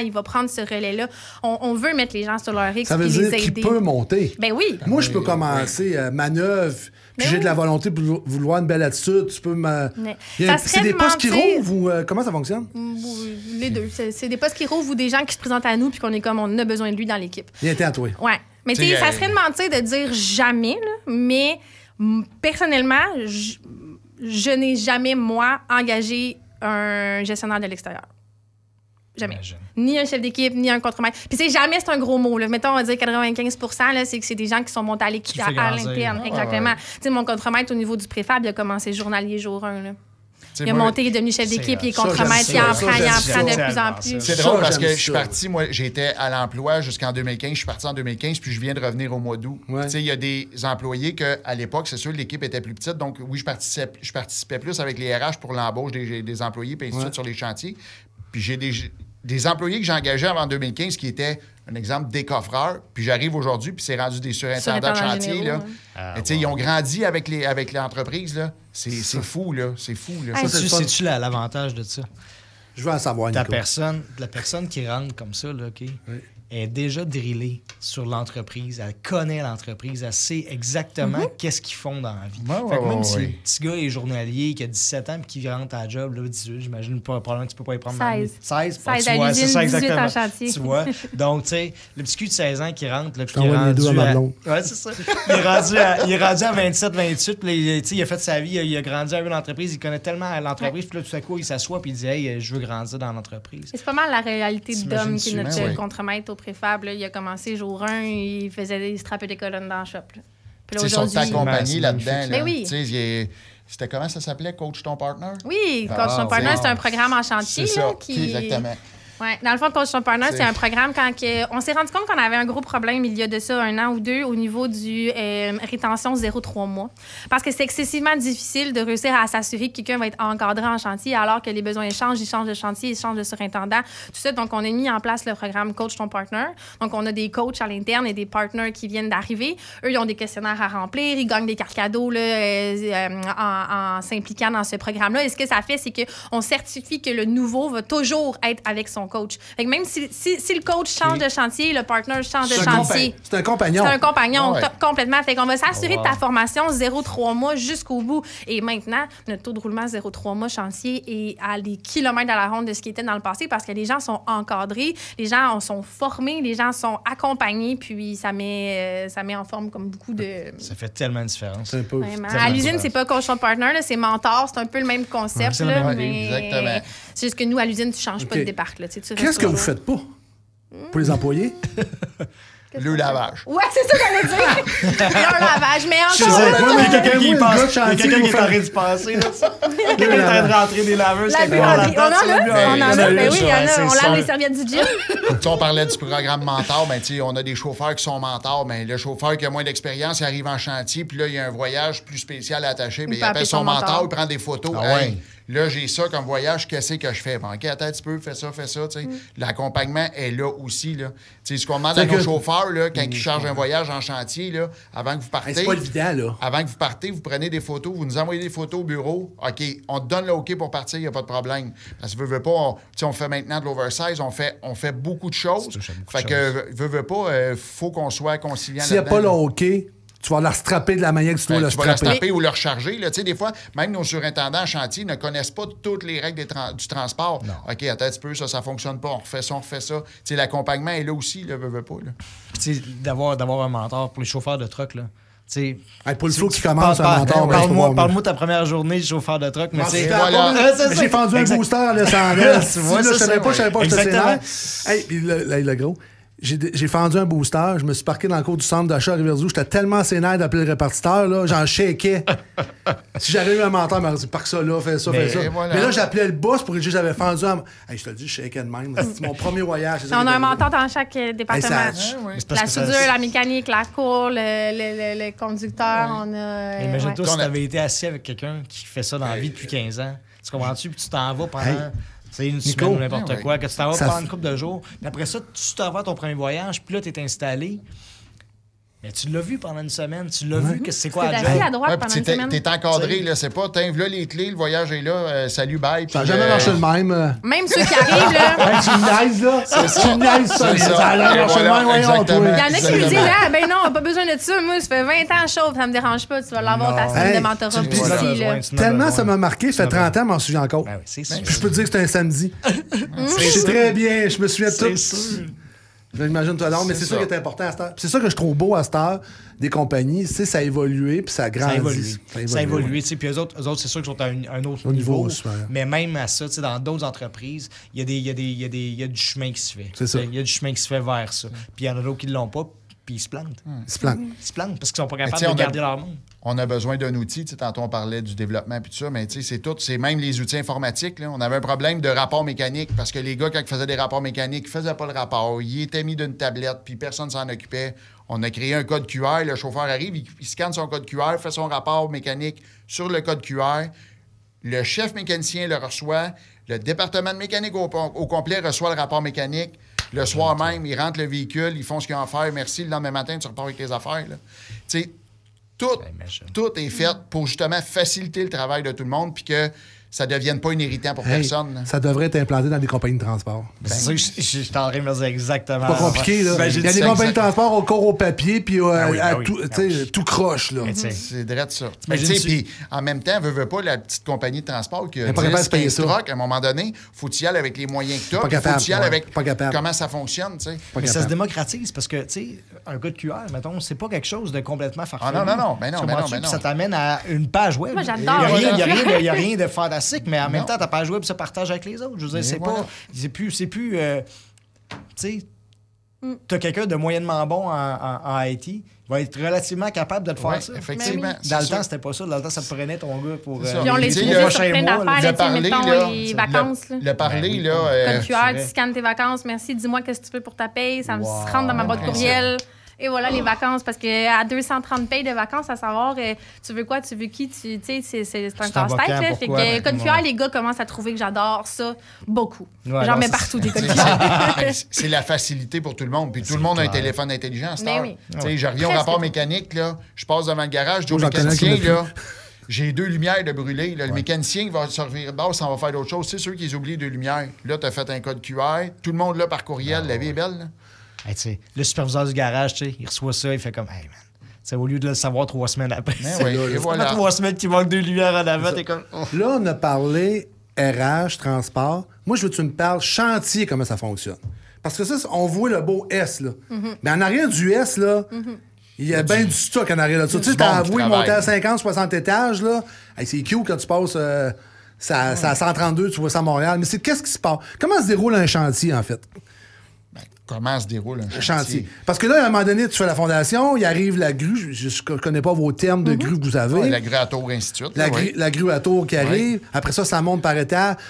il va prendre ce relais-là. On veut mettre les gens sur leur X. Ça veut dire qu'il peut monter. Ben oui. Moi, je peux commencer manœuvre, puis j'ai de la volonté pour vouloir une belle attitude. Tu peux me. C'est des postes qui rouvrent ou comment ça fonctionne? Les deux. C'est des postes qui rouvrent ou des gens qui se présentent à nous puis qu'on est comme on a besoin de lui dans l'équipe. Bien été à toi. Ouais. Mais tu sais, ça serait de mentir de dire jamais, là, mais personnellement, je n'ai jamais, moi, engagé un gestionnaire de l'extérieur. Jamais. Imagine. Ni un chef d'équipe, ni un contremaître. Puis c'est jamais, c'est un gros mot. Là. Mettons, on va dire 95 là, c'est que c'est des gens qui sont montés à l'équipe à l'interne. Exactement. Tu sais, mon contremaître au niveau du préfab, il a commencé journalier jour 1. Là. Il a monté, il est devenu chef d'équipe, il est contremaître, il en prend de plus en plus. C'est drôle parce que je suis parti, moi, j'étais à l'emploi jusqu'en 2015. Je suis parti en 2015, puis je viens de revenir au mois d'août. Tu sais, il y a des employés qu'à l'époque, c'est sûr, l'équipe était plus petite. Donc, oui, je participais plus avec les RH pour l'embauche des employés, puis ainsi de suite sur les chantiers. Puis j'ai des employés que j'ai engagés avant 2015 qui étaient, un exemple, des coffreurs. Puis j'arrive aujourd'hui, puis c'est rendu des surintendants de chantier. Là. Ils ont grandi avec l'entreprise. Là. C'est fou, là. C'est fou, là. C'est-tu l'avantage de ça? Je veux en savoir, Nico. La personne qui rentre comme ça, là, OK? Oui. est déjà drillée sur l'entreprise. Elle connaît l'entreprise. Elle sait exactement qu'est-ce qu'ils font dans la vie. Fait que même si le petit gars est journalier, qui a 17 ans et qui rentre à la job, là, 18, j'imagine probablement que tu peux pas y prendre 16. 16 tu vois, c'est ça exactement. En chantier. Tu vois? Donc, tu sais, le petit cul de 16 ans qui rentre, là, puis qui est rendu à... Ouais, c'est ça. Il est rendu à 27, 28, puis il a fait sa vie, il a grandi avec l'entreprise, il connaît tellement l'entreprise, puis là, tout à coup, il s'assoit puis il dit « Hey, je veux grandir dans l'entreprise. » C'est pas mal la réalité d'homme qui est notre contremaître au préfab. Là, il a commencé jour 1, il se trappait des colonnes dans le shop. Ils sont accompagnés là-dedans. Là. Oui. C'était comment ça s'appelait, Coach ton partner? Oui, Coach ton partner, c'est un programme en chantier. C'est ça, là, exactement. Ouais. Dans le fond, Coach ton partner, c'est un programme on s'est rendu compte qu'on avait un gros problème il y a de ça 1 an ou 2 au niveau du rétention 0-3 mois. Parce que c'est excessivement difficile de réussir à s'assurer que quelqu'un va être encadré en chantier alors que les besoins changent, ils changent de chantier, ils changent de surintendant, tout ça. Donc, on a mis en place le programme Coach ton partner. Donc, on a des coachs à l'interne et des partners qui viennent d'arriver. Eux, ils ont des questionnaires à remplir, ils gagnent des cartes cadeaux là, en s'impliquant dans ce programme-là. Et ce que ça fait, c'est qu'on certifie que le nouveau va toujours être avec son coach. Fait que même si le coach change de chantier, le partner change de chantier. C'est un compagnon. C'est un compagnon, complètement. Fait qu'on va s'assurer de ta formation 0-3 mois jusqu'au bout. Et maintenant, notre taux de roulement 0-3 mois chantier est à des kilomètres à la ronde de ce qui était dans le passé parce que les gens sont encadrés, les gens sont formés, les gens sont accompagnés, puis ça met en forme comme beaucoup de... Ça fait tellement de différence. À l'usine, c'est pas coach ton partner, là, c'est mentor, c'est un peu le même concept. Mais exactement. C'est juste que nous, à l'usine, tu changes pas de départ. Qu'est-ce que vous faites pas pour les employés? Le lavage. Ouais, c'est ça qu'on allait dire. Le lavage, mais encore là... Il y a quelqu'un qui est en train de se passer. Quelqu'un est en train de rentrer des laveuses. On en a. Ben oui, on lave les serviettes du gym. On parlait du programme mentor. Ben, on a des chauffeurs qui sont mentors. Ben, le chauffeur qui a moins d'expérience, il arrive en chantier, puis là, il y a un voyage plus spécial à attacher. Ben, il appelle son mentor, il prend des photos. Là, j'ai ça comme voyage, qu'est-ce que je fais? Bon, OK, attends un petit peu, fais ça. L'accompagnement est là aussi. Là. Ce qu'on demande à nos chauffeurs, là, quand ils chargent un voyage en chantier, là, avant que vous partez... C'est pas évident, là. Avant que vous partez, vous prenez des photos, vous nous envoyez des photos au bureau. OK, on te donne le OK pour partir, il n'y a pas de problème. Parce que veut pas, on fait maintenant de l'oversize, on fait beaucoup de choses. Fait que, veut pas, faut qu'on soit conciliant. S'il n'y a pas le OK... Tu vas leur strapper de la manière que tu dois le strapper. Tu vas leur strapper ou leur charger. Là. Des fois, même nos surintendants en chantier ne connaissent pas toutes les règles du transport. Non. OK, attends un petit peu, ça ne fonctionne pas. On refait ça. L'accompagnement est là aussi, là, veut pas. Puis d'avoir un mentor pour les chauffeurs de truck, là. Pour le flow qui commence un mentor. Parle-moi de ta première journée de chauffeur de truck. J'ai fendu un booster à Los Angeles. Je savais pas, je te sais. Hey, le gros. J'ai fendu un booster, je me suis parqué dans le cours du centre d'achat à Rivière-du-Loup. J'étais tellement sénère d'appeler le répartiteur, là, j'en shakeais. Si j'avais eu un mentor, il m'aurait dit, parque ça là, fais ça, fais ça. Voilà. Mais là, j'appelais le boss pour lui dire que j'avais fendu un... Hey, je te le dis, je shakeais de même. C'est mon premier voyage. On a un mentor dans chaque département. La soudure, la mécanique, la cour, le conducteur, on a... Imagine-toi si t'avais été assis avec quelqu'un qui fait ça dans la vie depuis 15 ans. Tu comprends-tu? Puis tu t'en vas pendant... C'est une semaine ou n'importe quoi, que tu t'en vas pendant une couple de jours. Puis après ça, tu t'en vas à ton premier voyage, puis là, tu es installé. Mais tu l'as vu pendant une semaine, tu l'as vu que c'est quoi la job. à droite pendant une semaine. T'es encadré, là, c'est pas, t'as là les clés, le voyage est là, salut, bye. Ça n'a jamais marché le même. Même ceux qui arrivent, là. Tu me niaises, là. Tu me niaises, ça. Ça a marché le même, voyons, toi. Il y en a qui me disent, ah, ben non, pas besoin de ça. Moi, ça fait 20 ans que je chauffe, ça me dérange pas. Tu vas l'avoir ta semaine de mentorat aussi, là. Tellement ça m'a marqué, ça fait 30 ans, je m'en souviens encore. C'est sûr. Puis je peux te dire que c'était un samedi. Je sais très bien, je me souviens de tout. C'est sûr. J'imagine-toi alors, mais c'est ça qui est important à cette heure. C'est ça que je trouve beau à cette heure des compagnies, c'est ça a évolué puis ça a grandi. Ça a évolué, tu sais, puis eux autres, c'est sûr qu'ils sont à un autre niveau. Mais même à ça, tu sais, dans d'autres entreprises, il y a du chemin qui se fait. C'est ça. Il y a du chemin qui se fait vers ça. Puis il y en a d'autres qui ne l'ont pas, puis ils se plantent. Ils se plantent. Ils se plantent parce qu'ils sont pas capables de garder leur monde. On a besoin d'un outil. Tantôt, on parlait du développement puis tout ça, mais c'est tout. C'est même les outils informatiques. Là. On avait un problème de rapport mécanique parce que les gars, quand ils faisaient des rapports mécaniques, ils ne faisaient pas le rapport. Ils étaient mis d'une tablette, puis personne ne s'en occupait. On a créé un code QR. Le chauffeur arrive, il scanne son code QR, fait son rapport mécanique sur le code QR. Le chef mécanicien le reçoit. Le département de mécanique au complet reçoit le rapport mécanique. Le soir même, ils rentrent le véhicule, ils font ce qu'ils ont à faire. Merci. Le lendemain matin, tu repars avec tes affaires. Tu sais, tout est fait pour justement faciliter le travail de tout le monde puis que ça ne devienne pas une irritant pour personne. Ça devrait être implanté dans des compagnies de transport. C'est ça que je suis en train de me dire exactement. C'est pas compliqué, là. Il y a des compagnies de transport encore au papier puis tout croche, là. C'est direct ça. Puis en même temps, veut pas la petite compagnie de transport qui a 10-15 trucks, à un moment donné, faut y aller avec les moyens que tu as, faut y aller avec comment ça fonctionne, tu sais. Mais ça se démocratise parce que, tu sais, un code QR, mettons, c'est pas quelque chose de complètement farfelu. Ah non. Ça t'amène à une page web. Moi, j'adore. Il n'y a rien de fantastique, mais en même temps, ta page web se partage avec les autres. Je veux dire, c'est plus tu sais, t'as quelqu'un de moyennement bon en IT, il va être relativement capable de te faire ça. Effectivement. Dans le temps, c'était pas ça. Dans le temps, ça te prenait ton gars pour... Puis on l'utilisait sur plein d'affaires, mettons les vacances. Le parler, là... Comme QR, tu scannes tes vacances, merci, dis-moi qu'est-ce que tu veux pour ta paye, ça me rentre dans ma boîte courriel. Et voilà les vacances, parce qu'à 230 payes de vacances, à savoir, tu veux quoi, tu veux qui, tu sais, c'est un casse-tête. Fait que code QR, les gars commencent à trouver que j'adore ça beaucoup. J'en mets partout des codes QR. C'est la facilité pour tout le monde. Puis tout le monde a un téléphone intelligent à cette heure. Je reviens au rapport mécanique, là, je passe devant le garage, je dis au mécanicien, là... J'ai 2 lumières de brûler. Là, le mécanicien va servir de base, ça va faire d'autres choses. C'est sûr qu'ils oublient 2 lumières. Là, tu as fait un code QR. Tout le monde là par courriel. La vie est belle. Là. Hey, le superviseur du garage, il reçoit ça, il fait comme, hey man, au lieu de le savoir 3 semaines après, voilà. 3 semaines qu'il manque 2 lumières en avant, t'es comme... Oh. Là, on a parlé RH, transport. Moi, je veux que tu me parles chantier, comment ça fonctionne. Parce que ça, on voit le beau S, là. Mais en arrière du S, là, il y a bien du stock en arrière de ça. Tu sais, t'as avoué monter à 50, 60 étages, là. Hey, c'est cute quand tu passes... c'est à 132, tu vois ça à Montréal. Mais c'est qu'est-ce qui se passe? Comment se déroule un chantier, en fait? Comment se déroule un chantier? Parce que là, à un moment donné, tu fais la fondation, il arrive la grue. Je ne connais pas vos termes de grue que vous avez. Ouais, la grue à tour, ainsi de suite. La grue à tour qui arrive. Après ça monte par étapes.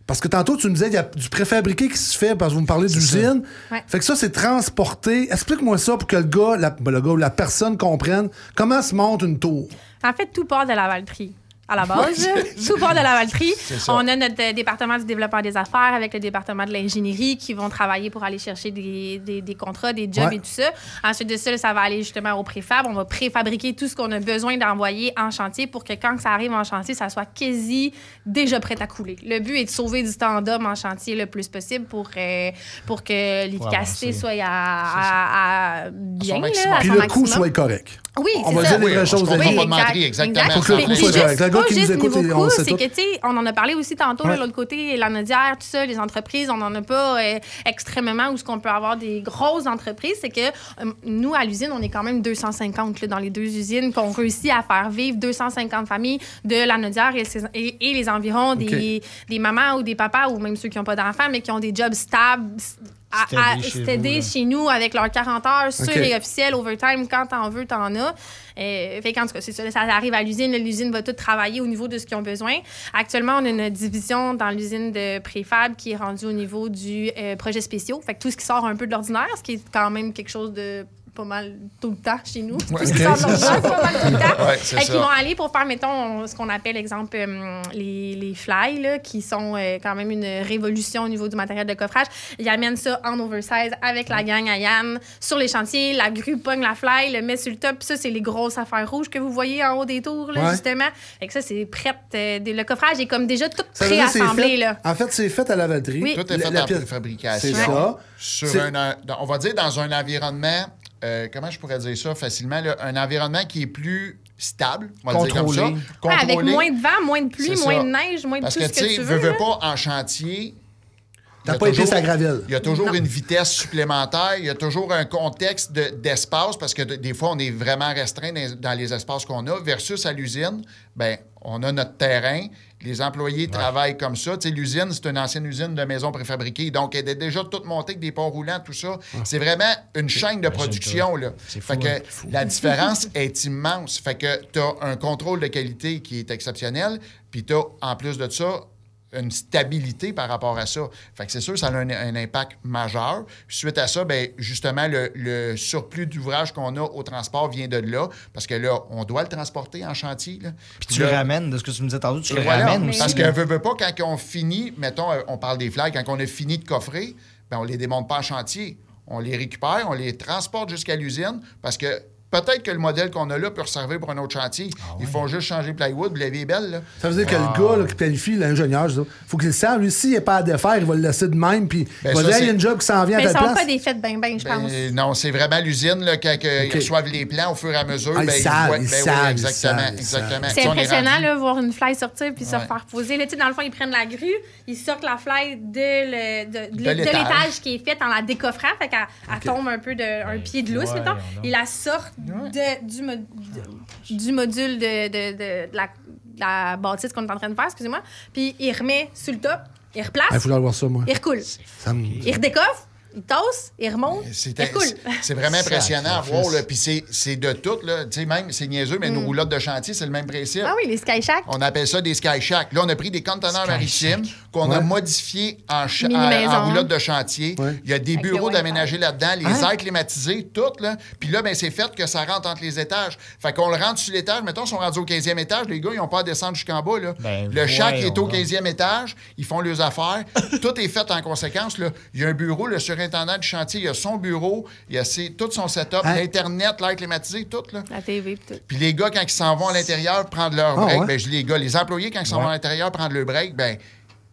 Parce que tantôt, tu me disais qu'il y a du préfabriqué qui se fait parce que vous me parlez d'usine. Fait que ça, c'est transporté. Explique-moi ça pour que le gars ou la personne comprenne comment se monte une tour. En fait, tout part de la valterie. À la base, tout part de la valterie. On a notre département du développement des affaires avec le département de l'ingénierie qui vont travailler pour aller chercher des contrats, des jobs et tout ça. Ensuite de ça va aller justement au préfab. On va préfabriquer tout ce qu'on a besoin d'envoyer en chantier pour que quand ça arrive en chantier, ça soit quasi déjà prêt à couler. Le but est de sauver du temps d'homme en chantier le plus possible pour que l'efficacité soit à bien. Puis le coût soit correct. Oui, on va dire les vraies choses. On ne pas mentir, exactement. Faut que le coût soit correct. Le gars qui nous écoute, on sait tout. C'est que, tu sais, on en a parlé aussi tantôt, de l'autre côté, la Nodière, tout ça, les entreprises, on n'en a pas extrêmement où ce qu'on peut avoir des grosses entreprises. C'est que nous, à l'usine, on est quand même 250 là, dans les 2 usines qu'on réussit à faire vivre 250 familles de la Nodière et les environs des mamans ou des papas ou même ceux qui n'ont pas d'enfants, mais qui ont des jobs stables s'aider chez nous avec leurs 40 heures sur et officiel, overtime, quand t'en veux, t'en as. Fait qu'en tout cas, c'est ça. Ça arrive à l'usine. L'usine va tout travailler au niveau de ce qu'ils ont besoin. Actuellement, on a une division dans l'usine de préfab qui est rendue au niveau du projet spéciaux. Fait que tout ce qui sort un peu de l'ordinaire, ce qui est quand même quelque chose de pas mal tout le temps chez nous. Tout ce qui sort de l'ordinaire, c'est pas mal tout le temps. Fait qu'ils vont aller pour faire, mettons, ce qu'on appelle, exemple, les fly, là, qui sont quand même une révolution au niveau du matériel de coffrage. Ils amènent ça en oversize avec la gang à Yann sur les chantiers. La grue pogne la fly, le met sur le top. Puis ça, c'est les grosses affaires rouges que vous voyez en haut des tours, là, justement. Fait que ça, c'est prêt. Le coffrage est comme déjà tout préassemblé. Là. En fait, c'est fait à la lavanderie. Oui. Tout est fait en préfabrication. C'est ça. On va dire dans un environnement... comment je pourrais dire ça facilement? Là, un environnement qui est plus stable, on va le dire comme ça. Contrôlé. Avec moins de vent, moins de pluie, moins de neige, moins de tout ce que tu veux. Veux pas en chantier... T'as pas été sa gravelle. Il y a toujours une vitesse supplémentaire, il y a toujours un contexte d'espace, parce que des fois, on est vraiment restreint dans les espaces qu'on a, versus à l'usine, bien, on a notre terrain, les employés travaillent comme ça. Tu sais, l'usine, c'est une ancienne usine de maisons préfabriquées, donc elle est déjà toute montée avec des ponts roulants, tout ça. C'est vraiment une chaîne de production, là. Fait que la différence est immense. Fait que tu as un contrôle de qualité qui est exceptionnel, puis tu as, en plus de ça, une stabilité par rapport à ça. Fait que c'est sûr que ça a un impact majeur. Puis suite à ça, bien, justement, le surplus d'ouvrage qu'on a au transport vient de là, parce que là, on doit le transporter en chantier. Là. Puis tu le ramènes, de ce que tu me disais tantôt, tu le ramènes aussi. Parce qu'on veut pas, quand on finit, mettons, on parle des flags, quand on a fini de coffrer, bien, on les démonte pas en chantier. On les récupère, on les transporte jusqu'à l'usine, parce que peut-être que le modèle qu'on a là peut servir pour un autre chantier. Ils font juste changer le plywood, la vie est belle. Là. Ça veut dire que le gars là, qui planifie, l'ingénieur, il faut qu'il le sache. Lui, s'il n'est pas à défaire, il va le laisser de même. Puis il va dire, il y a une job qui s'en vient à ta place. Mais ils ne sont pas des fêtes ben, je pense. Non, c'est vraiment l'usine, là, quand ils reçoivent les plans au fur et à mesure. Ils savent. Exactement. C'est impressionnant, là, voir une fly sortir puis se faire poser. Là, dans le fond, ils prennent la grue, ils sortent la fly de l'étage qui est fait en la décoffrant. Fait qu'elle tombe un peu d'un pied de lousse, mettons. Ils la sortent du module de la bâtisse qu'on est en train de faire, excusez-moi, puis il remet sur le top, il replace, il faut voir ça, moi. Il recoule. Il redécoffre, il tasse, il remonte, il recoule. C'est vraiment impressionnant à voir, puis c'est de tout, là. Tu sais, même, c'est niaiseux, mais nos roulottes de chantier, c'est le même principe. Ah oui, les Sky Shack. On appelle ça des Sky Shack. Là, on a pris des conteneurs maritimes qu'on a modifiés en roulottes de chantier. Il y a des bureaux d'aménager là-dedans, les airs climatisés, tout, là. Puis là, ben, c'est fait que ça rentre entre les étages. Fait qu'on le rentre sur l'étage. Mettons, ils sont rendus au 15e étage. Les gars, ils n'ont pas à descendre jusqu'en bas, là. Le shack est au 15e étage. Ils font leurs affaires. Tout est fait en conséquence, là. Il y a un bureau, le surintendant du chantier, il a son bureau, il a tout son setup, l'Internet, l'air climatisé, tout, là. La TV, tout. Puis les gars, quand ils s'en vont à l'intérieur prendre leur break, ben, je dis les gars, les employés, quand ils s'en vont à l'intérieur prendre leur break, ben,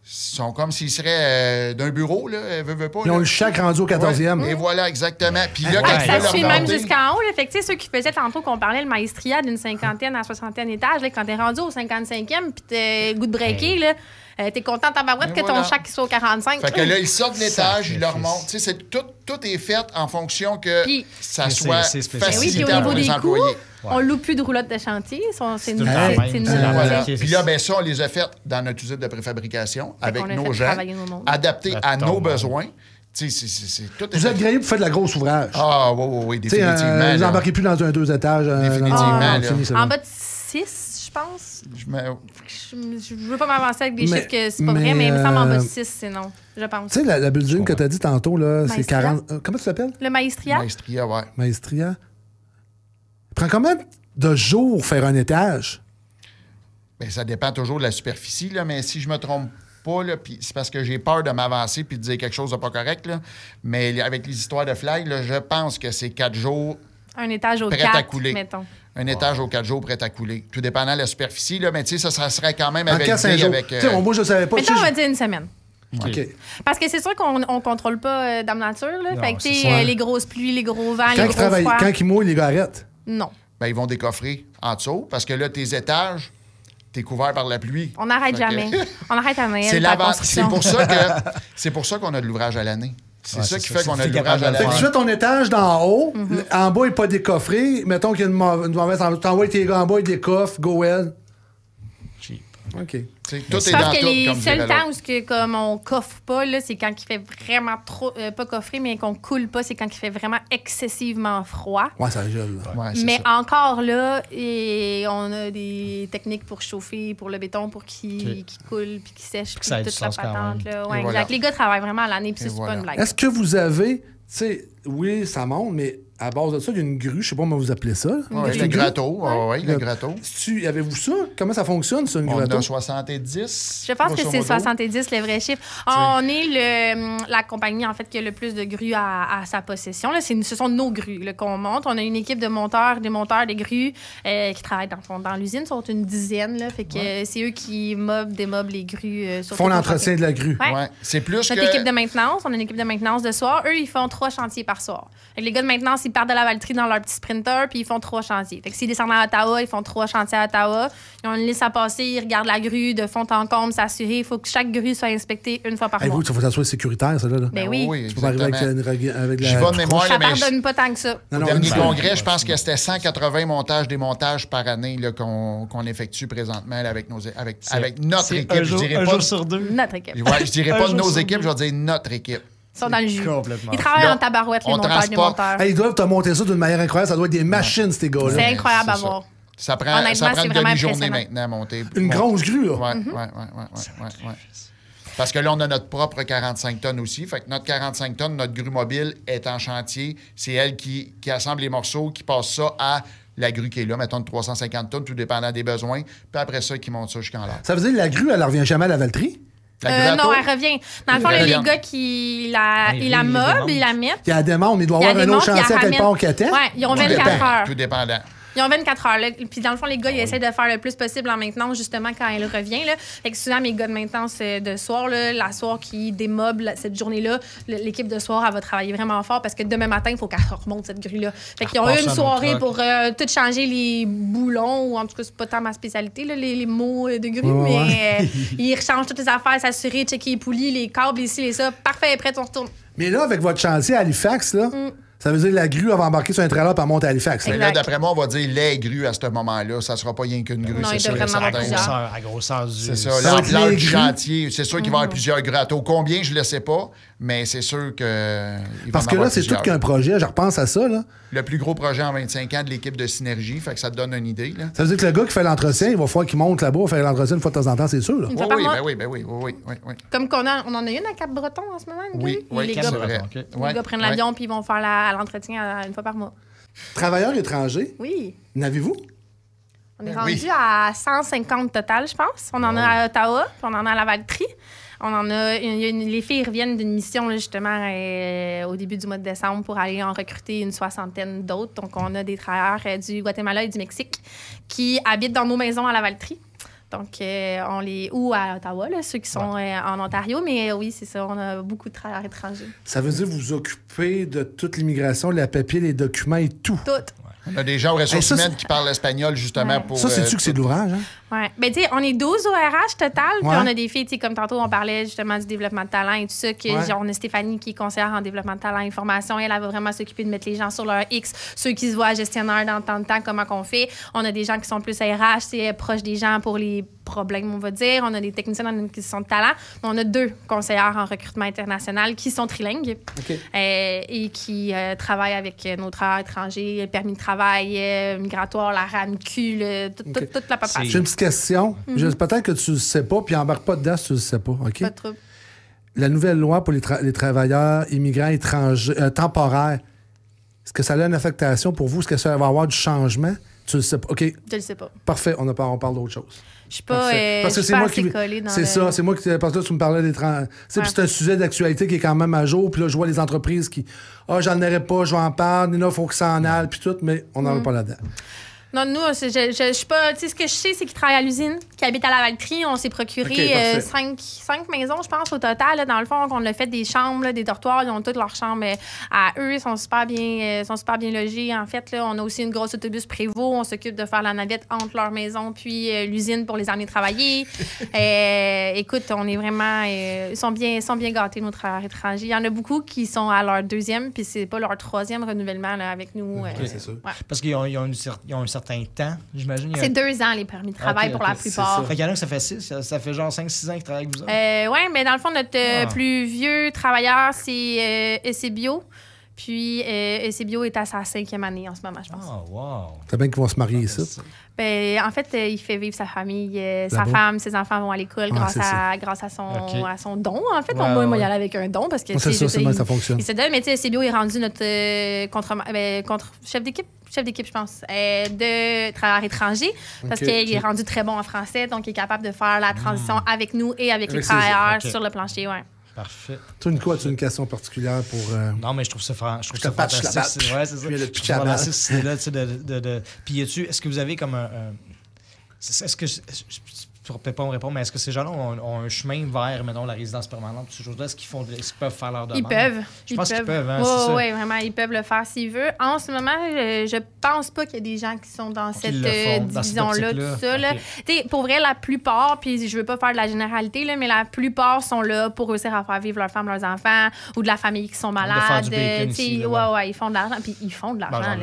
sont comme s'ils seraient d'un bureau, là, veut pas. Ils ont le shack rendu au 14e. Et voilà, exactement. Puis là, quand ça suit même jusqu'en haut. Là. Fait que, ceux qui faisaient tantôt qu'on parlait le maestria d'une 50e à 60e étage, là, quand t'es rendu au 55e puis t'as le goût de breaker, là, t'es content ta barouette que ton shack soit au 45. Fait que là, ils sortent de l'étage, ils le remontent. Tu sais, tout est fait en fonction que ça soit facilitant pour les employés. On loue plus de roulottes de chantier. C'est une Puis là, ben ça, on les a faites dans notre usine de préfabrication avec nos gens, adaptés à nos besoins. C'est tout vous êtes grillé pour faire de la grosse ouvrage. Ah, oui, définitivement. Vous n'embarquez plus dans un 2 étages. Définitivement. En bas de 6, je pense. Je veux pas m'avancer avec des chiffres que c'est pas vrai, mais il me semble en bas de 6, c'est non. Je pense. Tu sais, la building que tu as dit tantôt, là, c'est 40. Comment tu l'appelles? Le Maestria. Maestria, ouais. Maestria. Prend combien de jours faire un étage? Bien, ça dépend toujours de la superficie, là, mais si je me trompe pas, là, c'est parce que j'ai peur de m'avancer puis de dire quelque chose de pas correct, là, mais avec les histoires de flag, là, je pense que c'est 4 jours un étage au prêt 4, à couler. Mettons. Un étage aux 4 jours prêt à couler. Tout dépendant de la superficie, là, mais tu sais, ça serait quand même avec... Moi, je savais pas. Mettons, on va dire une semaine. Okay. Parce que c'est sûr qu'on ne contrôle pas Dame Nature. Là. Fait que, les grosses pluies, les gros vents, les gros froids. Quand ils mouillent, les gars arrêtent? Non. Ben, ils vont décoffrer en dessous parce que là, tes étages, t'es couvert par la pluie. On n'arrête jamais. On arrête à Noël. C'est pour ça qu'on a de l'ouvrage à l'année. C'est ça qui fait qu'on a de l'ouvrage à l'année. Fait que tu fais ton étage d'en haut, en bas, il n'est pas décoffré. Mettons qu'il y a une mauvaise... T'envoies tes gars en bas, ils décoffrent, go well. OK. Tout est Je dans pense tout, que les comme seuls dirait temps l'autre. où comme on coffre pas, là, c'est quand il fait vraiment trop... pas coffrer, mais qu'on coule pas, c'est quand il fait vraiment excessivement froid. Ouais, ça gèle. Là. Ouais, c'est Mais ça. encore là, et on a des techniques pour chauffer, pour le béton, pour qu'il coule puis qu'il sèche, puis ça ait du toute la sens quand patente. même. Là. Ouais, Et exact. voilà. Les gars travaillent vraiment à l'année, puis Et c'est pas voilà. une blague. Est-ce que vous avez, tu sais, oui, ça monte, mais à base de ça, il y a une grue, je sais pas comment vous appelez ça. Là. Ouais, Une le grue? gratteau. Oui, le gratteau. Avez-vous ça? Comment ça fonctionne, ça, une On gratteau? a 70. Je pense que grosso c'est modo. 70 le vrai chiffre. On est la compagnie en fait qui a le plus de grues à sa possession. Là, ce sont nos grues là, qu'on monte. On a une équipe de monteurs, des grues qui travaillent dans l'usine. Ils sont une dizaine. Là, fait que c'est eux qui démoblent les grues. Sur Font tout le l'entretien de la grue. Ouais. Ouais. C'est plus Notre que... équipe de maintenance, on a une équipe de maintenance de soir. Eux, ils font 3 chantiers par soir. Fait que les gars de maintenance, ils partent de la Valtrie dans leur petit sprinter, puis ils font 3 chantiers. Fait que s'ils descendent à Ottawa, ils font 3 chantiers à Ottawa. Ils ont une liste à passer, ils regardent la grue de fond en comble, s'assurer. Il faut que chaque grue soit inspectée une fois par Hey, mois. vous, il faut que ça soit sécuritaire, ça, là. Ben oui. Tu peux pas arriver avec J'y vais de mémoire, Ça mais pardonne pas tant que ça. Non, au non, dernier une- congrès, je pense que c'était 180 montages-démontages par année là, qu'on effectue présentement là, avec notre équipe. Un Je jour, dirais un pas, jour sur deux. Notre équipe. ouais, je dirais Un pas jour nos sur équipes, deux. je vais dire notre équipe. Ils sont dans le jus. Complètement. Ils travaillent Là, en tabarouette, les on monteurs, des transporte. monteurs. Hey, ils doivent te monter ça d'une manière incroyable. Ça doit être des machines, ces gars-là. C'est incroyable à c'est ça. voir. Ça prend Honnêtement, une c'est vraiment demi-journée impressionnant. maintenant à monter. Une grosse grue, là. Ouais. Parce que là, on a notre propre 45 tonnes aussi. Fait que notre 45 tonnes, notre grue mobile est en chantier. C'est elle qui assemble les morceaux, qui passe ça à la grue qui est là, mettons de 350 tonnes, tout dépendant des besoins. Puis après ça, qui monte ça jusqu'en l'air. Ça veut dire que la grue, elle revient jamais à la Valtrie? La grue Non, à elle revient. Dans le fond, Elle les revient. gars qui ils la démontent. moblent, ils la mettent. Il y a la démonte, mais il doit y Il y a avoir des un autre montres, chantier à il y a quelque part qui attend. Ouais, ils ont Tout 24 dépend, heures. tout dépendant. Ils ont 24 heures. Là. Puis dans le fond, les gars, ils essaient de faire le plus possible en maintenance, justement, quand elle revient. Là. Fait que souvent, mes gars de maintenance de soir, là, la soir qui démoble cette journée-là, l'équipe de soir, elle va travailler vraiment fort parce que demain matin, il faut qu'elle remonte cette grue-là. Fait qu'ils ont eu repasse une à soirée notre pour tout changer les boulons, ou en tout cas, c'est pas tant ma spécialité, là, les mots de grue, Ouais, mais ils rechangent toutes les affaires, s'assurer, checker les poulies, les câbles, les ci, les ça. Parfait, prêt, on retourne. Mais là, avec votre chantier à Halifax, là, ça veut dire que la grue, elle va embarquer sur un trailer et elle monte à Halifax. là. Mais là, Exact. d'après moi, on va dire les grues à ce moment-là. Ça ne sera pas rien qu'une grue, Non, c'est il sûr. devrait et en avoir certain. plusieurs. À grosseur du... C'est ça, Ça va être l'ampleur les du grues. chantier. C'est sûr qu'il va y avoir plusieurs gratteaux. Combien, je ne le sais pas, mais c'est sûr que. Parce que là, c'est tout qu'un projet. Je repense à ça, là. Le plus gros projet en 25 ans de l'équipe de Synergie, fait que ça te donne une idée. Là. Ça veut dire que le gars qui fait l'entretien, il va falloir qu'il monte là-bas, faire l'entretien une fois de temps en temps, c'est sûr. Là. Une fois par mois. oui. Comme on en a une à Cap-Breton en ce moment, une grue. Oui, les c'est gars, vrai. OK. les gars prennent l'avion puis ils vont faire l'entretien une fois par mois. Travailleurs étrangers, Oui. n'avez-vous? On est Oui. rendu à 150 total, je pense. On en a à Ottawa, puis on en a à la Valtrie. On en a les filles reviennent d'une mission là, justement au début du mois de décembre pour aller en recruter une 60aine d'autres. Donc, on a des travailleurs du Guatemala et du Mexique qui habitent dans nos maisons à la Valtrie. Donc, ou à Ottawa, là, ceux qui sont en Ontario. Mais oui, c'est ça, on a beaucoup de travailleurs étrangers. Ça veut dire que vous vous occupez de toute l'immigration, les papiers, les documents et tout. Toutes. On a des gens aux ressources Hey, ça, humaines qui parlent espagnol justement Ouais. pour. Ça, c'est-tu que c'est de l'ouvrage, hein? Oui. Ben, tu sais, on est 12 au RH total. Puis Ouais. on a des filles, tu sais, comme tantôt, on parlait justement du développement de talent et tout ça. Que, Ouais. genre, on a Stéphanie qui est conseillère en développement de talent et formation. Elle va vraiment s'occuper de mettre les gens sur leur X. Ceux qui se voient gestionnaires dans tant de temps, comment qu'on fait. On a des gens qui sont plus RH, c'est proche des gens pour les problèmes, on va dire. On a des techniciens qui sont de talent. On a 2 conseillères en recrutement international qui sont trilingues OK. et qui travaillent avec nos travailleurs étrangers, permis de travail, migratoire, la RAMQ, OK. toute la paperasse. J'ai une petite question. Peut-être que tu ne sais pas, puis embarque pas dedans si tu ne sais pas, OK? Pas de trouble. La nouvelle loi pour les travailleurs immigrants étrangers temporaires, est-ce que ça a une affectation pour vous? Est-ce que ça va avoir du changement? Tu le sais pas. OK, Je le sais pas. parfait, on parle d'autre chose. Je suis pas, Parfait. je suis pas assez collée dans C'est le... ça, c'est moi qui. Parce que là, tu me parlais des trans. Tu sais, puis c'est un sujet d'actualité qui est quand même à jour. Puis là, je vois les entreprises qui. Ah, j'en aurais pas, je vais en parler. Nina, il faut que ça en aille, puis tout, mais on n'en va pas là-dedans. Non, nous, je suis pas... Tu sais, ce que je sais, c'est qu'ils travaillent à l'usine, qu'ils habitent à la Valtrie. On s'est procuré OK, parfait. 5 maisons, je pense, au total. Là, dans le fond, on a fait des chambres, là, des dortoirs. Ils ont toutes leurs chambres à eux. Ils sont super bien logés. En fait, là, on a aussi une grosse autobus Prévost. On s'occupe de faire la navette entre leur maison puis l'usine pour les amener travailler. Écoute, on est vraiment... ils sont bien gâtés, nos travailleurs étrangers. Il y en a beaucoup qui sont à leur 2e, puis c'est pas leur 3e renouvellement là, avec nous. C'est sûr. Ouais. Parce qu'ils ont un certain certain temps, j'imagine. C'est 2 ans, les permis de travail pour la plupart. Fait qu'il y en a que ça fait 6, ça fait genre 5-6 ans qu'ils travaillent avec vous autres. Oui, mais dans le fond, notre plus vieux travailleur, c'est EC Bio. Puis, EC Bio est à sa 5e année en ce moment, je pense. Oh, wow. C'est bien qu'ils vont se marier ici. Ben, en fait, il fait vivre sa famille, sa femme, ses enfants vont à l'école grâce à son don. En fait, moi, il y allait avec un don parce que c'est ça, c'est ça fonctionne. Il se donne, mais tu sais, EC Bio est rendu notre chef d'équipe, je pense, de travailleurs étrangers parce qu'il est rendu très bon en français, donc il est capable de faire la transition avec nous et avec les travailleurs sur le plancher. Ouais. Parfait. Toi, Nico, as-tu une question particulière pour. Non, mais je trouve ça fantastique. Ouais, c'est ça. Je trouve ça fantastique, cette idée-là, tu sais, Puis, est-ce que vous avez comme un. Est-ce que. Tu ne pourrais pas me répondre, mais est-ce que ces gens-là ont un chemin vers, mettons, la résidence permanente, ces choses-là? Est-ce qu'ils peuvent faire leur demande? Ils peuvent. Je pense qu'ils peuvent. Hein, oui, vraiment, ils peuvent le faire s'ils veulent. En ce moment, je pense pas qu'il y a des gens qui sont dans cette division-là, tout ça. Okay. Pour vrai, la plupart, puis je veux pas faire de la généralité, là, mais la plupart sont là pour réussir à faire vivre leurs femmes, leurs enfants, ou de la famille qui sont malades. De faire du bacon ici, ils font de l'argent. Puis ils font de l'argent.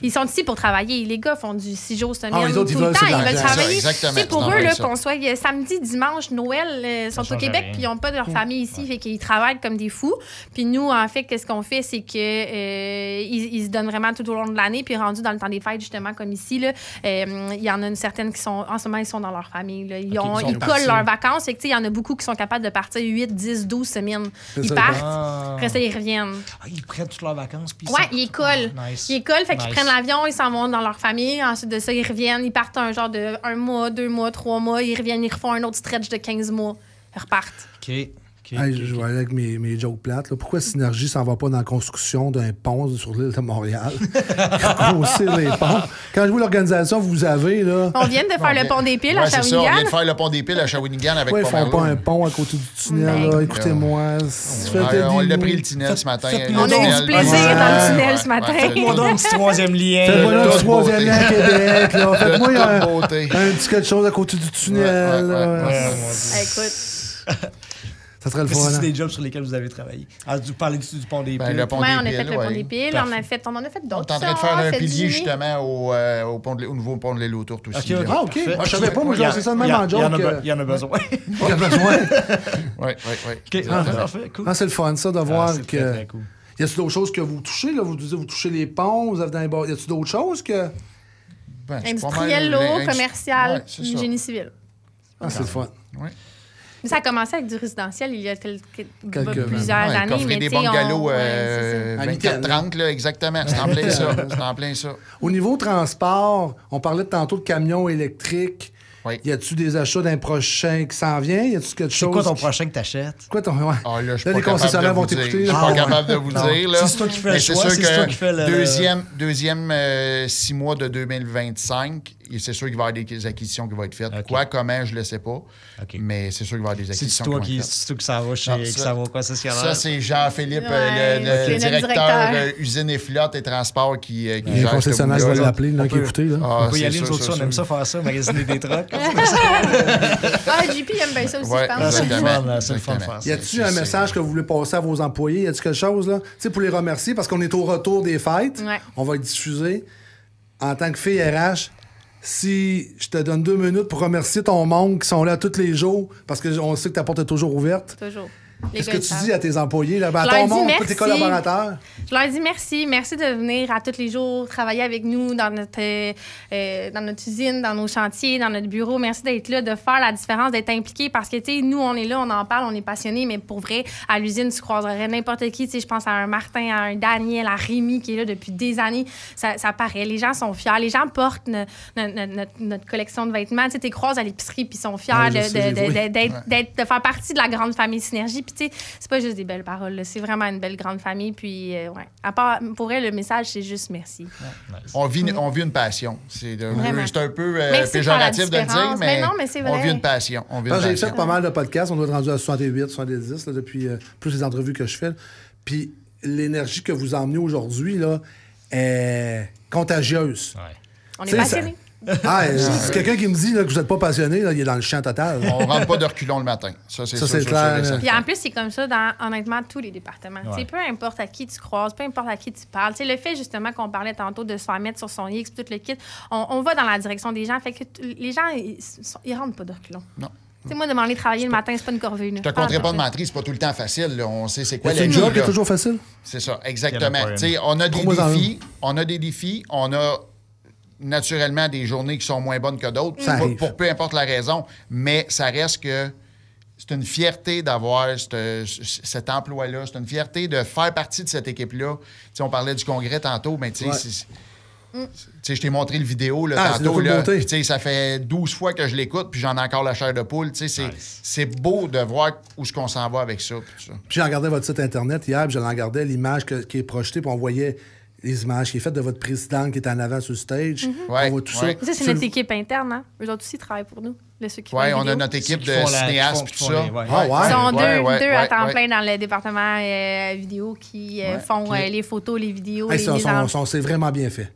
Ils sont ici pour travailler. Les gars font du 6 jours semaine tout le temps. Ils veulent travailler. Pour eux, qu'on soit samedi, dimanche, Noël, ils sont au Québec, puis ils n'ont pas de leur famille ici, fait qu'ils travaillent comme des fous. Puis nous, en fait, qu'est-ce qu'on fait, c'est que ils se donnent vraiment tout au long de l'année, puis rendus dans le temps des fêtes, justement, comme ici, là, il y en a une certaine qui sont, en ce moment, ils sont dans leur famille. Là. Ils collent leurs vacances, fait que, il y en a beaucoup qui sont capables de partir 8, 10, 12 semaines. Ils partent, après ça, ils reviennent. Ils prennent toutes leurs vacances, puis ils collent. Nice. Ils collent, fait qu'ils prennent l'avion, ils s'en vont dans leur famille. Ensuite de ça, ils reviennent, ils partent un genre de 1 mois, 2 mois, 3 mois, ils reviennent, ils refont un autre stretch de 15 mois. Ils repartent. OK. Je vais aller avec mes jokes plates. Là. Pourquoi Synergie s'en va pas dans la construction d'un pont sur l'île de Montréal? Grossir les ponts. Quand je vois l'organisation que vous avez, là... On vient de faire le pont des Piles à Shawinigan. C'est ça, on vient de faire le pont des Piles à Shawinigan avec ils font pas un pont à côté du tunnel. Là. Écoutez-moi. On l'a pris le tunnel ce matin. On a eu du plaisir dans le tunnel ce matin. Faites-moi donc un petit 3e lien. Faites-moi un petit 3e lien à Québec. Faites-moi un petit quelque chose à côté du tunnel. Écoute... Ça serait le fun. C'est des jobs sur lesquels vous avez travaillé. Vous parlez du pont des Piles. On a fait le pont des Piles. On en a fait d'autres. On est en train de faire un pilier, justement, au nouveau pont de l'île aux Tourtes aussi. OK. Je savais pas. Moi, c'est ça de même en joke. Il y en a besoin. Il y en a besoin. Oui. Parfait, cool. C'est le fun, ça, de voir que... Très cool. Y a-t-il d'autres choses que vous touchez? Là? Vous touchez les ponts, vous avez dans les bars. Y a-t-il d'autres choses que... Industriel, l'eau, commercial, génie civil. C'est le fun. Oui. Ça a commencé avec du résidentiel il y a plusieurs années. Mais des bungalows 24-30, là, exactement. C'est en plein ça. Au niveau transport, on parlait tantôt de camions électriques. Oui. Y a-tu des achats d'un prochain qui s'en vient? Y a-tu quelque chose? C'est quoi ton prochain que t'achètes? Quoi ton. Ouais. Là, les concessionnaires vont t'écouter. Je suis pas capable de vous dire. Là. C'est toi qui fais le choix. C'est toi qui fais le. Deuxième 6 mois de 2025, c'est sûr qu'il va y avoir des acquisitions qui vont être faites. Okay. Quoi, comment, je ne le sais pas. Okay. Mais c'est sûr qu'il va y avoir des acquisitions qui vont être faites. C'est toi qui s'en va chez concessionnaire? Ça, c'est Jean-Philippe, le directeur usine et flotte et transport qui gère le concessionnaire va l'appeler, qui écouter. On peut y aller, nous autres, on aime ça faire ça, magasiner des trucks. JP aime bien ça aussi, je pense. C'est le fun de faire ça. Y a-tu un message que vous voulez passer à vos employés? Y a-tu quelque chose, là? Tu sais, pour les remercier, parce qu'on est au retour des fêtes. On va être diffusé. En tant que fille RH, si je te donne 2 minutes pour remercier ton monde qui sont là tous les jours, parce qu'on sait que ta porte est toujours ouverte. Toujours. Qu'est-ce que tu dis à tes employés, là? À ton monde, tes collaborateurs? Je leur dis merci. Merci de venir à tous les jours travailler avec nous dans notre usine, dans nos chantiers, dans notre bureau. Merci d'être là, de faire la différence, d'être impliqué parce que, tu sais, nous, on est là, on en parle, on est passionnés, mais pour vrai, à l'usine, tu croiserais n'importe qui. Tu sais, je pense à un Martin, à un Daniel, à Rémi qui est là depuis des années. Ça paraît. Les gens sont fiers. Les gens portent notre collection de vêtements. Tu sais, tu les croises à l'épicerie puis ils sont fiers de faire partie de la grande famille Synergie. Puis, tu sais, c'est pas juste des belles paroles. Là. C'est vraiment une belle grande famille. Puis, ouais. À part, pour elle, le message, c'est juste merci. Ouais. On vit une passion. C'est un peu péjoratif de le dire, mais on vit une passion. J'ai fait pas mal de podcasts. On doit être rendu à 68, 70 là, depuis plus les entrevues que je fais. Puis, l'énergie que vous emmenez aujourd'hui là, est contagieuse. Ouais. On est passionnés. C'est quelqu'un qui me dit là, que vous n'êtes pas passionné, là, il est dans le champ total. On rentre pas de reculons le matin. Ça, c'est clair. Puis en plus, c'est comme ça dans, honnêtement, tous les départements. Ouais. Peu importe à qui tu croises, peu importe à qui tu parles. T'sais, le fait, justement, qu'on parlait tantôt de se faire mettre sur son X, tout le kit, on va dans la direction des gens. Fait que les gens, ils rentrent pas de reculons. Non. T'sais, moi, de m'en aller travailler le matin, c'est pas une corvée. Je te compterai pas de mentir, c'est pas tout le temps facile. Là. On sait c'est quoi le job qui est toujours facile. C'est ça, exactement. On a des défis, on a naturellement des journées qui sont moins bonnes que d'autres, pour peu importe la raison, mais ça reste que c'est une fierté d'avoir cet emploi-là, c'est une fierté de faire partie de cette équipe-là. T'sais, on parlait du congrès tantôt, mais je t'ai montré le vidéo tantôt. Là, ça fait 12 fois que je l'écoute, puis j'en ai encore la chair de poule. C'est beau de voir où est-ce qu'on s'en va avec ça. Puis j'ai regardé votre site Internet hier, puis je regardais l'image qui est projetée, puis on voyait les images qui est faites de votre présidente qui est en avant sur le stage. On voit tout ça. Ça, c'est notre équipe interne. Hein? Eux autres aussi travaillent pour nous. Oui, on a notre équipe de cinéastes et tout ça. Ils sont deux à temps plein dans le département vidéo qui font les photos, les vidéos. C'est vraiment bien fait.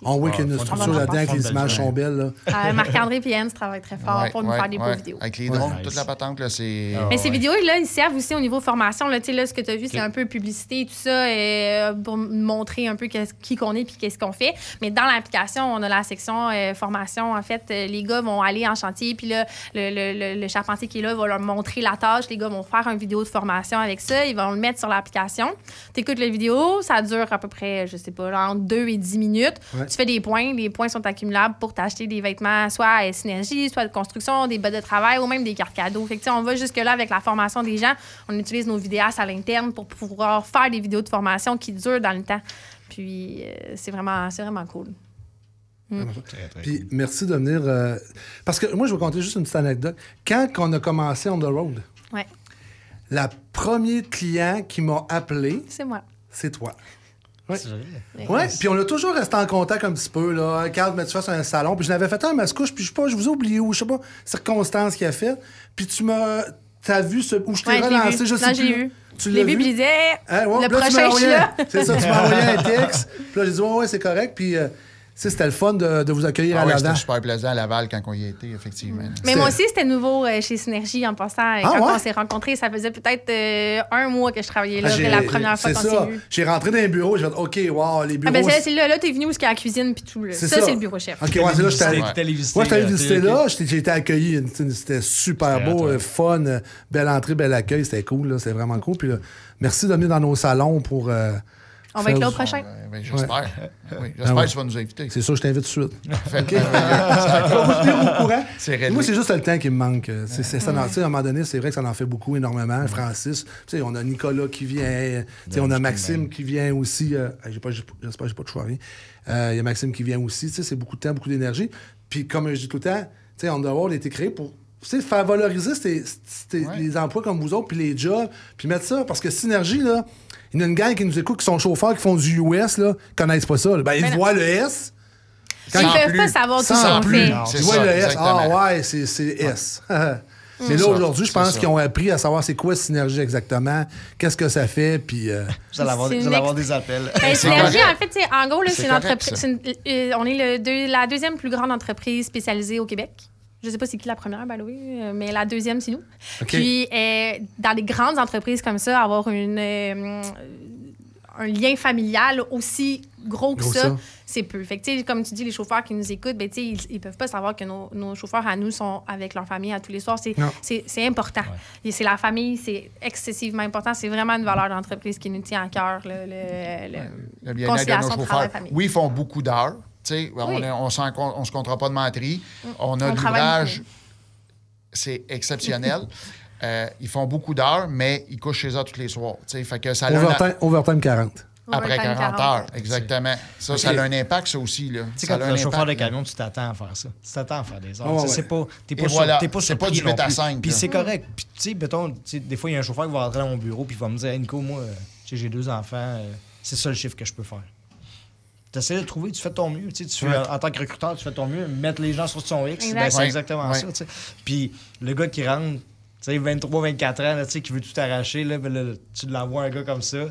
On voit qu'il y a une structure là-dedans, que les images sont belles. Marc-André et Anne travaillent très fort pour nous faire des beaux vidéos. Avec les drones, toute la patente, là, c'est... Mais ces vidéos-là, ils servent aussi au niveau formation. Là, ce que tu as vu, c'est un peu publicité et tout ça pour montrer un peu qui qu'on est et qu'est-ce qu'on fait. Mais dans l'application, on a la section formation. En fait, les gars vont aller en chantier, puis là, le charpentier qui est là va leur montrer la tâche. Les gars vont faire une vidéo de formation avec ça. Ils vont le mettre sur l'application. Tu écoutes la vidéo, ça dure à peu près, je sais pas, entre 2 et 10 minutes. Tu fais des points. Les points sont accumulables pour t'acheter des vêtements, soit à Synergie, soit de construction, des bottes de travail ou même des cartes cadeaux. Fait que, on va jusque-là avec la formation des gens. On utilise nos vidéastes à l'interne pour pouvoir faire des vidéos de formation qui durent dans le temps. Puis, c'est vraiment cool. Puis, merci de venir. Parce que moi, je vais compter juste une petite anecdote. Quand on a commencé On the Road, la première client qui m'a appelé, c'est moi. C'est toi. Oui, puis on a toujours resté en contact un petit peu, là. Carl, mais tu fasses un salon. Puis je l'avais fait un mascouche, puis je sais pas, je vous ai oublié où, je sais pas, circonstance qu'il a fait. Puis t'as vu où je t'ai relancé, je sais plus. Vu. Tu l'as vu, puis je disais, le prochain, je suis là. C'est ça, tu m'as envoyé un texte. Puis là, j'ai dit, ouais, c'est correct. Puis c'était le fun de vous accueillir à Laval. C'était super plaisant à Laval quand on y était, effectivement. Mais moi aussi, c'était nouveau chez Synergie en passant. Quand on s'est rencontrés, ça faisait peut-être 1 mois que je travaillais là. C'était la première fois qu'on s'est vu. J'ai rentré dans les bureaux, j'ai fait OK, wow, les bureaux. C'est là, t'es venu où il y a la cuisine puis tout. Ça, c'est le bureau chef. OK, c'est là, j'étais allé visiter là. J'ai été accueilli. C'était super beau, fun, belle entrée, bel accueil. C'était cool, c'était vraiment cool. Puis merci de venir dans nos salons pour. On va être là au prochain. J'espère. J'espère que tu vas nous inviter. C'est sûr, je t'invite tout de suite. OK. Au courant. Moi, c'est juste le temps qui me manque. À un moment donné, c'est vrai que ça en fait beaucoup, énormément. Francis, on a Nicolas qui vient. On a Maxime qui vient aussi. J'espère que j'ai pas de choix. Il y a Maxime qui vient aussi. C'est beaucoup de temps, beaucoup d'énergie. Puis, comme je dis tout le temps, On the Road a été créé pour faire valoriser les emplois comme vous autres, puis les jobs, puis mettre ça. Parce que Synergie, là, il y a une gang qui nous écoute, qui sont chauffeurs, qui font du US, là, connaissent pas ça. Ils voient le S. Ils ne peuvent pas savoir tout ce qu'on fait. Ils voient le S. Ah ouais, c'est S. Mais là, aujourd'hui, je pense qu'ils ont appris à savoir c'est quoi Synergie exactement, qu'est-ce que ça fait, puis... Vous allez avoir des appels. Synergie, en fait, en gros, c'est une entreprise... on est la deuxième plus grande entreprise spécialisée au Québec. Je ne sais pas c'est qui la première, mais la deuxième, c'est nous. Okay. Puis, dans des grandes entreprises comme ça, avoir un lien familial aussi gros que ça, c'est peu. Fait que, comme tu dis, les chauffeurs qui nous écoutent, ils ne peuvent pas savoir que nos chauffeurs à nous sont avec leur famille à tous les soirs. C'est important. Et c'est la famille, c'est excessivement important. C'est vraiment une valeur d'entreprise qui nous tient à cœur, le bien-être de nos chauffeurs. Oui, ils font beaucoup d'heures. On ne se comptera pas de menterie. On a de l'ouvrage, c'est exceptionnel. Ils font beaucoup d'heures, mais ils couchent chez eux tous les soirs. Fait que ça overtime 40. Après 40 heures, exactement. Ça a un impact, ça aussi. Quand tu es un chauffeur de camion, tu t'attends à faire ça. Tu t'attends à faire des heures. T'es pas du 8 à 5. Puis c'est correct. Puis, des fois, il y a un chauffeur qui va rentrer dans mon bureau puis il va me dire hey, Nico, moi, j'ai 2 enfants. C'est ça le chiffre que je peux faire. Tu essaies de trouver, tu fais ton mieux. En tant que recruteur, tu fais ton mieux. Mettre les gens sur son X, c'est exactement ça. Puis le gars qui rentre, 23, 24 ans, qui veut tout arracher, tu l'envoies un gars comme ça.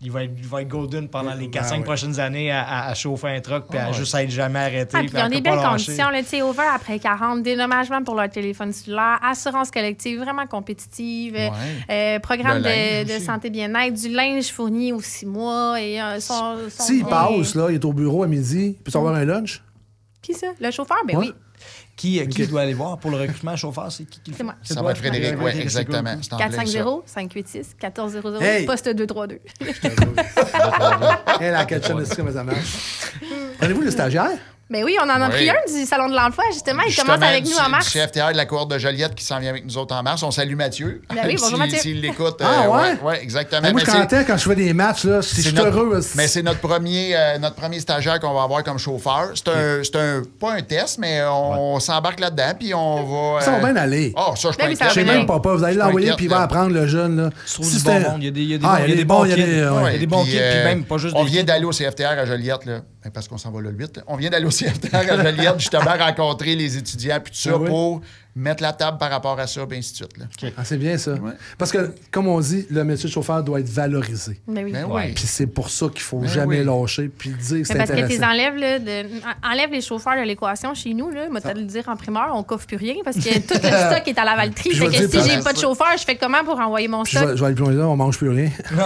il va être golden pendant les 4-5 ouais. prochaines années à chauffer un truck puis à juste être jamais arrêté. Puis ils ont des belles conditions. Là, over après 40, dédommagement pour leur téléphone cellulaire, assurance collective vraiment compétitive, programme de santé bien-être, du linge fourni aux 6 mois. S'il passe, là, il est au bureau à midi, il peut avoir un lunch? Qui ça? Le chauffeur? Ben oui. Qui doit aller voir pour le recrutement chauffeur? C'est qui le fait? C'est moi. Ça va être Frédéric, oui, exactement. 450-586-1400, Hey! poste 232. Elle a quelque chose de comment ça marche. Prenez-vous le stagiaire? Ben oui, on en a pris un du Salon de l'Emploi, justement. Il commence avec nous en mars. Chef FTR de la cohorte de Joliette qui s'en vient avec nous autres en mars. On salue Mathieu. Ben oui, bonjour Mathieu. S'il l'écoute. ouais? Exactement. Moi, quand je fais des matchs, là, je suis heureux. Mais c'est notre premier stagiaire qu'on va avoir comme chauffeur. C'est pas un test, mais on s'embarque là-dedans, puis on va... Ça va bien aller. Oh, ça, je peux Je sais même pas. Vous allez l'envoyer, puis il va apprendre le jeune. Là. Tu trouves du bon monde. Il y a des bons kids. Il y a des bons kids, puis même pas juste des on vient d'aller au CFTR à Joliette, là. Parce qu'on s'en va là le 8. On vient d'aller au CFTR à Joliette, justement, rencontrer les étudiants, puis tout ça, pour mettre la table par rapport à ça, puis ainsi de suite. Là. Okay. Ah, c'est bien ça. Ouais. Parce que, comme on dit, le métier de chauffeur doit être valorisé. Ben oui. Puis c'est pour ça qu'il faut jamais lâcher, puis dire que c'est parce intéressant. Parce que enlève les chauffeurs de l'équation chez nous, là, moi, te le dire en primeur, on coffre plus rien, parce que tout le stock est à la Valtrie. Fait que si j'ai pas de chauffeur, je fais comment pour envoyer mon stock? Je vais aller plus loin là, on mange plus rien. Non,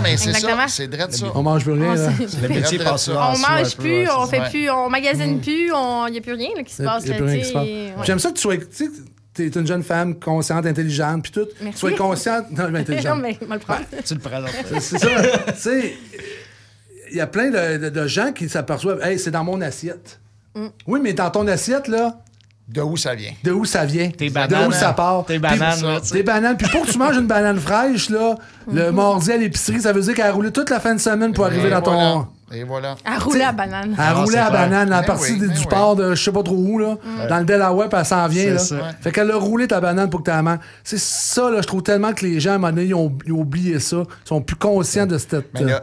mais c'est ça. C'est drôle ça. On mange plus rien. Le métier passe on mange plus, on fait plus, on magasine plus, il n'y a plus rien qui se passe. J'aime ça que tu sois... T'es une jeune femme consciente, intelligente, puis tout. Merci. Sois consciente. Non, mais intelligente. Non, mais on le prend. Tu le présentes. C'est ça. Tu sais, il y a plein de gens qui s'aperçoivent, hey, c'est dans mon assiette. Oui, mais dans ton assiette, là. De où ça vient? De où ça vient? Tes bananes. De où ça part? Tes bananes. Tes bananes. Puis pour que tu manges une banane fraîche, là, le mardi à l'épicerie, ça veut dire qu'elle a roulé toute la fin de semaine pour arriver dans ton. Et voilà. À rouler à banane. À rouler à banane, à partir du port de je sais pas trop où, là, dans le Delaware, puis elle s'en vient. Là. Fait qu'elle a roulé ta banane pour que tu la manges. C'est ça, là, je trouve tellement que les gens, à un moment donné, ils ont oublié ça. Ils sont plus conscients de cette... Mais là,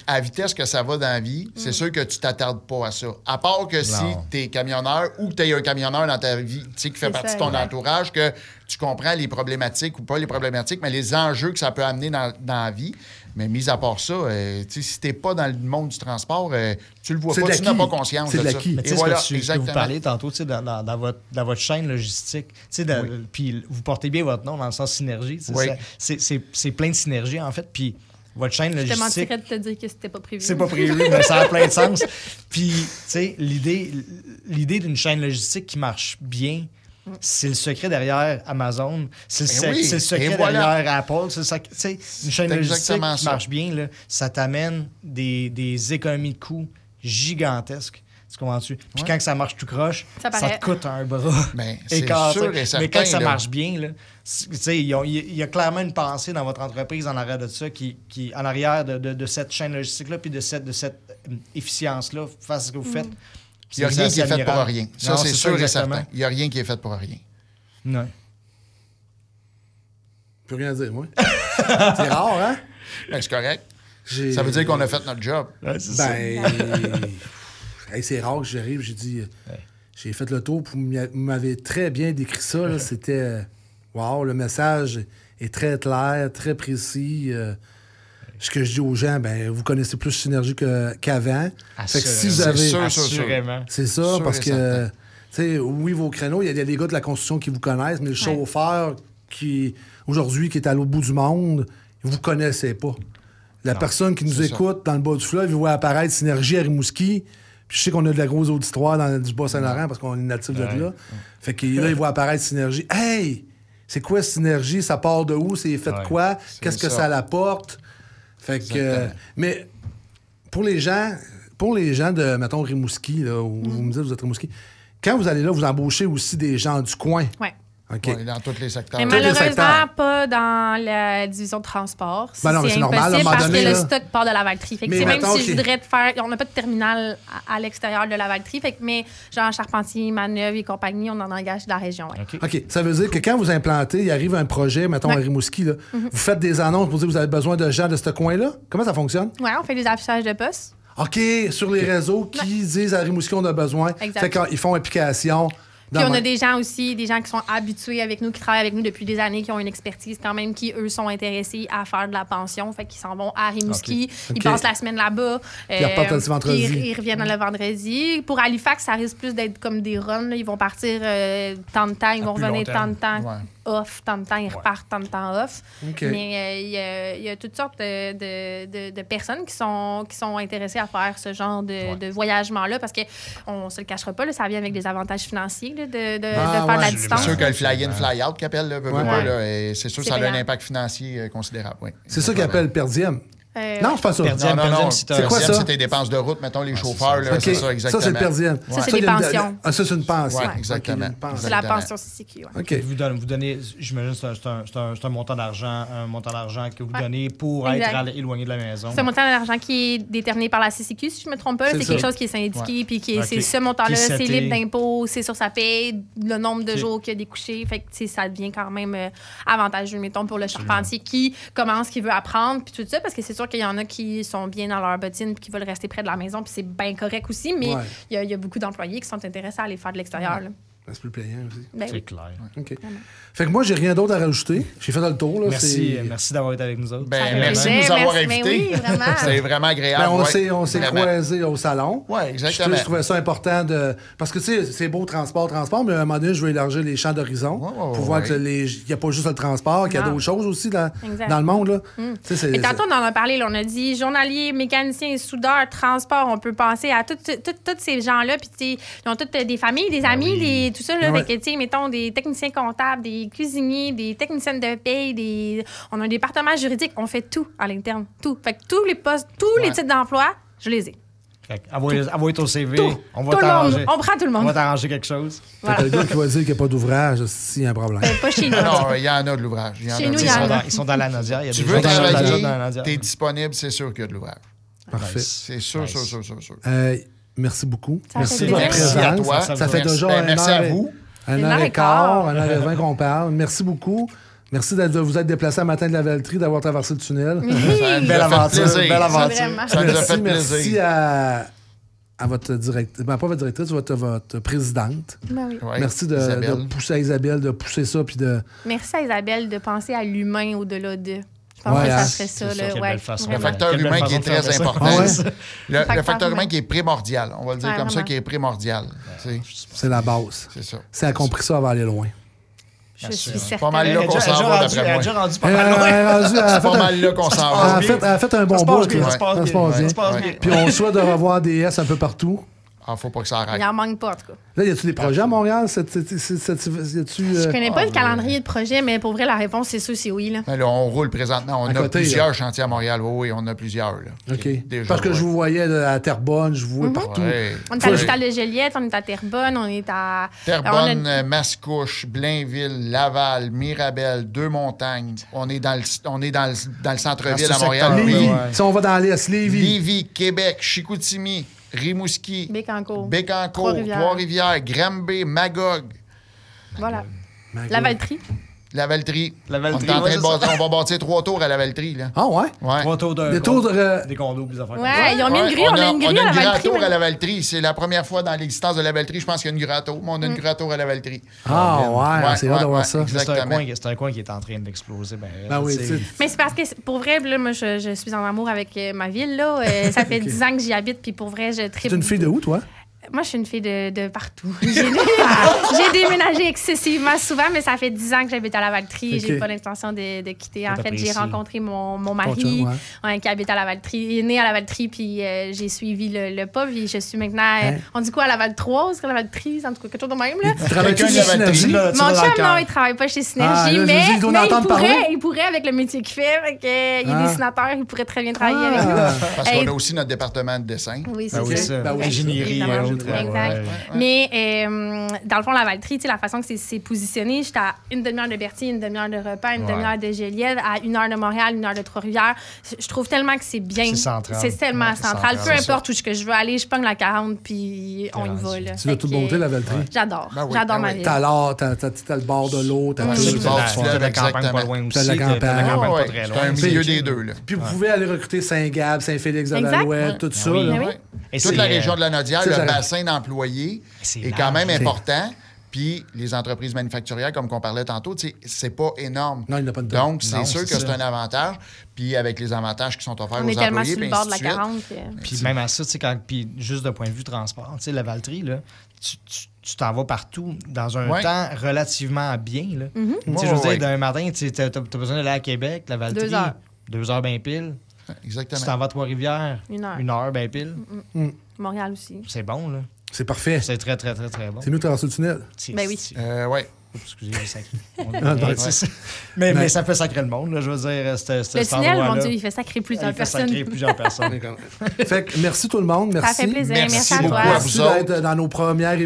à la vitesse que ça va dans la vie, c'est sûr que tu t'attardes pas à ça. À part que si tu es camionneur ou que tu as un camionneur dans ta vie qui fait partie de ton entourage, que tu comprends les problématiques ou pas les problématiques, mais les enjeux que ça peut amener dans la vie. Mais mis à part ça, si t'es pas dans le monde du transport, tu le vois pas, tu n'as pas conscience de ça. C'est et voilà, ce que vous parlez tantôt, dans votre chaîne logistique, puis vous portez bien votre nom dans le sens synergie. C'est plein de synergie, en fait, puis votre chaîne logistique... Je te mentirais de te dire que c'était pas prévu. C'est pas prévu, mais ça a plein de sens. Puis, tu sais, l'idée d'une chaîne logistique qui marche bien, c'est le secret derrière Amazon, c'est le secret derrière Apple. Une chaîne logistique qui marche bien, là, ça t'amène des économies de coûts gigantesques. Tu comprends-tu? Puis quand ça marche tout croche, ça te coûte un bras. Mais quand ça marche bien, il y a clairement une pensée dans votre entreprise en arrière de ça, qui en arrière de cette chaîne logistique-là, puis de cette efficience-là face à ce que vous faites. Il n'y a rien qui est fait pour rien. Ça, c'est sûr et certain. Il n'y a rien qui est fait pour rien. Non. Je peux rien dire, moi. C'est rare, hein? Ben, c'est correct. Ça veut dire qu'on a fait notre job. C'est rare que j'arrive, j'ai dit... J'ai fait le tour, vous m'avez très bien décrit ça. Là, c'était... Wow, le message est très clair, très précis. Ce que je dis aux gens, vous connaissez plus Synergie qu'avant. Fait que si vous avez... Assurément. C'est ça, parce que, tu sais, oui, vos créneaux, il y a des gars de la construction qui vous connaissent, mais le chauffeur aujourd'hui, qui est à l'autre bout du monde, vous ne connaissez pas. La personne qui nous écoute dans le bas du fleuve, il voit apparaître Synergie à Rimouski. Puis je sais qu'on a de la grosse auditoire dans du Bas-Saint-Laurent parce qu'on est natif de là. Fait que là, il voit apparaître Synergie. Hey! C'est quoi Synergie? Ça part de où? C'est fait de quoi? Qu'est-ce que ça l'apporte? Fait que, mais pour les gens de, mettons, Rimouski, là, où vous me dites que vous êtes Rimouski, quand vous allez là, vous embauchez aussi des gens du coin. Oui. Okay. Oui, dans tous les secteurs. Mais malheureusement, pas dans la division de transport. Non, mais c'est normal. À un moment parce donné, que le stock part de la Valtrie. Fait que même si je voudrais faire... On n'a pas de terminal à l'extérieur de la Valtrie. Fait que, mais genre Charpentier, Maneuve et compagnie, on en engage de la région. Ouais. OK. Ça veut dire que quand vous implantez, il arrive un projet, mettons à Rimouski, là, vous faites des annonces pour dire que vous avez besoin de gens de ce coin-là. Comment ça fonctionne? Oui, on fait des affichages de postes. OK, sur les réseaux qui disent à Rimouski, on a besoin. Exact. Fait qu'ils font application. Puis on a des gens aussi, des gens qui sont habitués avec nous, qui travaillent avec nous depuis des années, qui ont une expertise quand même, qui, eux, sont intéressés à faire de la pension. Fait qu'ils s'en vont à Rimouski. Ils passent la semaine là-bas. Puis ils repartent le vendredi. Puis ils reviennent le vendredi. Pour Halifax, ça risque plus d'être comme des runs. Là. Ils vont partir tant de temps, ils vont revenir tant de temps off, tant de temps, ils repartent tant de temps off. Mais il y a toutes sortes de personnes qui sont intéressées à faire ce genre de voyagement-là parce qu'on ne se le cachera pas, là, ça vient avec des avantages financiers là, de faire de la distance. C'est sûr que le fly-in, fly-out qu'ils appellent, c'est sûr que ça a un impact financier considérable. Oui. C'est ça qu'ils appellent per diem. Non, c'est pas ça. Non. C'est quoi ça? C'est tes dépenses de route, mettons, les chauffeurs. Là, c'est ça, exactement. Ça, c'est le per diem. Ça, c'est des pensions. Ça, c'est une pension. Oui, exactement. C'est la pension CCQ. OK. Vous donnez, j'imagine, c'est un montant d'argent que vous donnez pour être éloigné de la maison. C'est un montant d'argent qui est déterminé par la CCQ, si je ne me trompe pas. C'est quelque chose qui est syndiqué, puis c'est ce montant-là, c'est libre d'impôt, c'est sur sa paye, le nombre de jours qu'il a découché. Fait que ça devient quand même avantageux, mettons, pour le charpentier qui commence, qui veut apprendre, puis tout ça, parce que c'est sûr qu'il y en a qui sont bien dans leur bottine puis qui veulent rester près de la maison, puis c'est bien correct aussi, mais il y a beaucoup d'employés qui sont intéressés à aller faire de l'extérieur. C'est plus payant aussi. C'est clair. OK. Fait que moi, j'ai rien d'autre à rajouter. J'ai fait le tour. Là, merci d'avoir été avec nous autres. Merci de nous avoir invités. Oui, vraiment. C'est vraiment agréable. On s'est croisés au salon. Oui, exactement. Je trouvais ça important de... Parce que, tu sais, c'est beau transport, mais à un moment donné, je veux élargir les champs d'horizon pour voir qu'il n'y a pas juste le transport, qu'il y a d'autres choses aussi dans le monde. Là. Et tantôt, on en a parlé. Là, on a dit journalier, mécanicien, soudeur, transport. On peut penser à tous ces gens-là. Puis, ils ont toutes des familles, des amis, tout ça. Là, fait que, tu sais, mettons, des techniciens comptables, des cuisiniers, des techniciennes de paye, on a un département juridique. On fait tout à l'interne. Tout. Fait que tous les postes, tous les titres d'emploi, je les ai. Envoyez ton CV. On va t'arranger. On prend tout le monde. On va t'arranger quelque chose. Voilà. Le gars qui va dire qu'il n'y a pas d'ouvrage, s'il y a un problème. Pas chez nous. Non, il y en a de l'ouvrage. Chez nous, il y en a. Ils sont dans la Nadière. Tu veux travailler, tu es disponible, c'est sûr qu'il y a de l'ouvrage. Parfait. C'est sûr. Merci beaucoup. Merci de votre présence. À toi. Ça fait déjà merci à vous. 1h15, 1h20 qu'on parle. Merci beaucoup. Merci de vous être déplacé à matin de la Valtrie, d'avoir traversé le tunnel. Belle aventure. Ça nous a fait plaisir. Merci à votre directrice, pas votre directrice, votre présidente. Oui. Merci de pousser à Isabelle, de pousser ça. Puis de... Merci à Isabelle de penser à l'humain au-delà de... Je pense que ça serait ça. Le facteur humain qui est très important. Le facteur humain qui est primordial. On va le dire comme ça, qui est primordial. C'est la base. C'est ça. Si elle a compris ça, elle va aller loin. Je suis certaine. Pas mal là qu'on s'en va, d'après moi. Elle a déjà rendu pas mal loin. C'est pas mal là qu'on s'en va. Elle a fait un bon bout. Ça se passe bien. Puis on souhaite de revoir des S un peu partout. Faut pas que ça arrête. Il en manque pas, en tout cas. Là, y a-tu des projets à Montréal? Je connais pas le calendrier de projet, mais pour vrai, la réponse, c'est sûr, c'est oui. Là, on roule présentement. On a plusieurs chantiers à Montréal. Oui, on a plusieurs. Là. OK. Parce que je vous voyais à Terrebonne, je vous voyais partout. On est à l'hôpital de Joliette, on est à Terrebonne, on est à... Terrebonne, Mascouche, Blainville, Laval, Mirabel, Deux-Montagnes. On est dans le centre-ville à Montréal. Lévis. Si on va dans l'Est, Lévis. Lévis, Québec, Chicoutimi, Rimouski, Bécancour, Trois-Rivières, Granby, Magog. Voilà. La Valtrie. La Valtrie. La Valtrie. On va bâtir 3 tours à la Valtrie. Là. Ah ouais? 3 tours des condos, des affaires. Ouais, ils ont mis une grille. On a une grille à la Valtrie. On a une grille à la Valtrie. C'est la première fois dans l'existence de la Valtrie. Je pense qu'il y a une grille à tour, mais on a une grille à tour à la Valtrie. Ah ouais, c'est vrai de voir ça. C'est un coin qui est en train d'exploser. Oui, mais c'est parce que, pour vrai, là, moi, je suis en amour avec ma ville. Là. Ça fait 10 ans que j'y habite, puis pour vrai, je tripe. C'est une fille de où, toi? Moi, je suis une fille de partout. J'ai déménagé excessivement souvent, mais ça fait 10 ans que j'habite à la Valtrie. J'ai pas l'intention de quitter. En fait, j'ai rencontré mon mari qui habite à la Valtrie. Il est né à la Valtrie, puis j'ai suivi le pas. Puis je suis maintenant, on dit quoi, à la Valtroise, à la Valtrie, en tout cas, quelque chose de même. Là. Tu travailles chez Synergie? Mon chum, non, il travaille pas chez Synergie, mais il pourrait avec le métier qu'il fait. Il est dessinateur, il pourrait très bien travailler avec nous. Parce qu'on a aussi notre département de dessin. Oui, c'est ça. Ingénierie. Exact. Mais dans le fond, la Valtrie, la façon que c'est positionné, j'étais à une demi-heure de Berthier, une demi-heure de Repin, une demi-heure de Joliette, à 1 heure de Montréal, 1 heure de Trois-Rivières. Je trouve tellement que c'est bien. C'est central. C'est tellement central. Peu importe où je veux aller, je pogne la 40 puis on y va. Là. Tu veux toute beauté, la Valtrie? J'adore. J'adore ma ville. T'as le bord de l'eau, t'as la campagne pas loin aussi. T'as la campagne pas très loin. C'est un milieu des deux. Puis vous pouvez aller recruter Saint-Gab, Saint-Félix de l'Alouette, tout ça. Toute la région de la Nodière, le bassin d'employés est quand même important. Puis les entreprises manufacturières, comme qu'on parlait tantôt, c'est pas énorme. Non, il n'y a pas de Donc, c'est Non, sûr c'est que ça. c'est un avantage. Puis avec les avantages qui sont offerts On aux est tellement employés, sur le puis bord ainsi de la de suite. 40. Puis même à ça, puis juste d'un point de vue transport, la Valtrie, là, tu t'en vas partout dans un Ouais. temps relativement bien. Là. Mm-hmm. Je veux Ouais. dire, d'un matin, tu as besoin d'aller à Québec, la Valtrie, 2 heures. 2 heures bien pile. Exactement. Tu t'en vas à Trois-Rivières, 1 heure. 1 heure bien pile. Montréal aussi. C'est bon, là. C'est parfait. C'est très, très, très, très bon. C'est mieux de traverser le tunnel. Ben oui. Ouais. Excusez, j'ai sacré. Ouais. Mais ça fait sacrer le monde, là, je veux dire. Le tunnel, mon Dieu, il fait sacrer plusieurs Il fait personnes. sacrer plusieurs personnes. Fait que merci tout le monde. Merci. Ça fait plaisir. Merci Merci à beaucoup toi. à vous. Merci d'être dans nos premières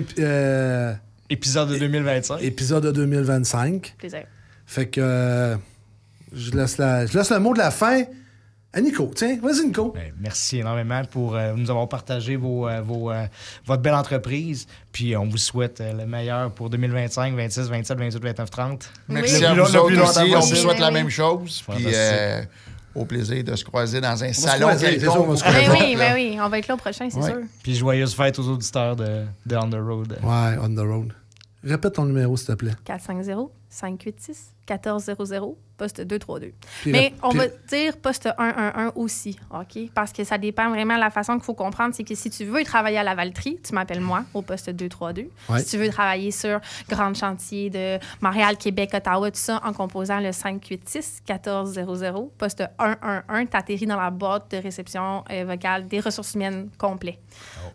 Épisode de 2025. épisodes de 2025. Plaisir. Fait que je laisse le mot de la fin à Nico. Tiens, vas-y, Nico. Ben, merci énormément pour nous avoir partagé votre belle entreprise. Puis on vous souhaite le meilleur pour 2025, 26, 27, 28, 29, 30. Merci Oui. à Le vous plus autres longtemps aussi. On vous possible. souhaite la Oui. même chose. Puis Fantastique. au plaisir de se croiser dans un On va se salon croiser, c'est sûr, on va se quelconque. croiser. Ben oui, on va être là au prochain, c'est Ouais. sûr. Puis joyeuses fêtes aux auditeurs de On The Road. Ouais, on the road. Répète ton numéro, s'il te plaît. 450-586-1400, poste 232. Puis Mais rép- on puis- va dire poste 111 aussi, OK? Parce que ça dépend vraiment de la façon qu'il faut comprendre. C'est que si tu veux travailler à la Valtrie, tu m'appelles moi au poste 232. Ouais. Si tu veux travailler sur Grand Chantier de Montréal, Québec, Ottawa, tout ça, en composant le 586-1400, poste 111, tu atterris dans la boîte de réception vocale des ressources humaines complet.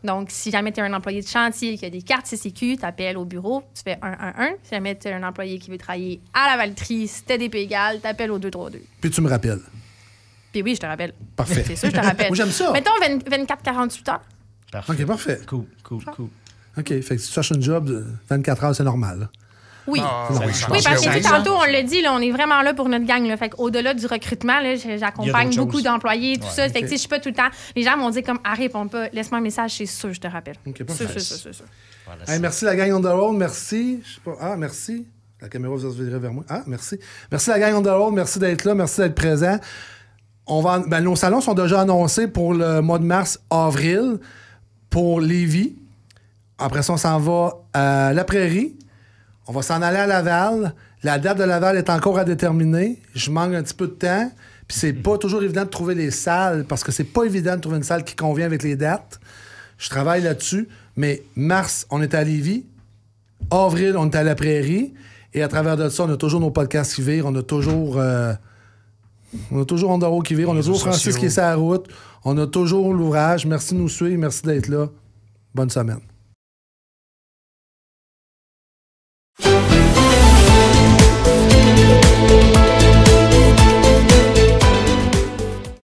Donc, si jamais tu es un employé de chantier qui a des cartes CCQ, tu appelles au bureau, tu fais 111. Si jamais tu es un employé qui veut travailler à la Valtrie, si TDP égal, tu appelles au 232. Puis tu me rappelles. Puis oui, je te rappelle. Parfait. C'est sûr, je te rappelle. Moi, j'aime ça. Mettons 24-48 heures. Parfait. OK, parfait. Cool. OK, fait que si tu cherches une job de 24 heures, c'est normal. là. Oui. Ah, Non, oui, je je Oui, pense parce que que tu sais, oui. tantôt, on l'a dit, là, on est vraiment là pour notre gang. Là. Fait au-delà du recrutement, là, Il y a j'accompagne d'autres beaucoup choses. d'employés, tout ça. Fait que ok. tu sais, je suis pas tout le temps. Les gens m'ont dit comme, ah, réponds pas, laisse-moi un message, c'est sûr, je te rappelle. OK, C'est parfait. sûr. Voilà, Hey, merci la gang on the road, merci. Je sais pas. Ah, merci. La caméra va se virer vers moi. Ah, merci. Merci la gang on the road, merci d'être là, merci d'être présent. Nos salons sont déjà annoncés pour le mois de mars, avril, pour Lévis. Après ça, on s'en va à La Prairie. On va s'en aller à Laval. La date de Laval est encore à déterminer. Je manque un petit peu de temps. Puis c'est pas toujours évident de trouver les salles parce que c'est pas évident de trouver une salle qui convient avec les dates. Je travaille là-dessus. Mais mars, on est à Lévis. Avril, on est à La Prairie. Et à travers de ça, on a toujours nos podcasts qui virent. On a toujours On the road qui vire. On a toujours Francis sociaux. qui est sur la route. On a toujours l'ouvrage. Merci de nous suivre. Merci d'être là. Bonne semaine.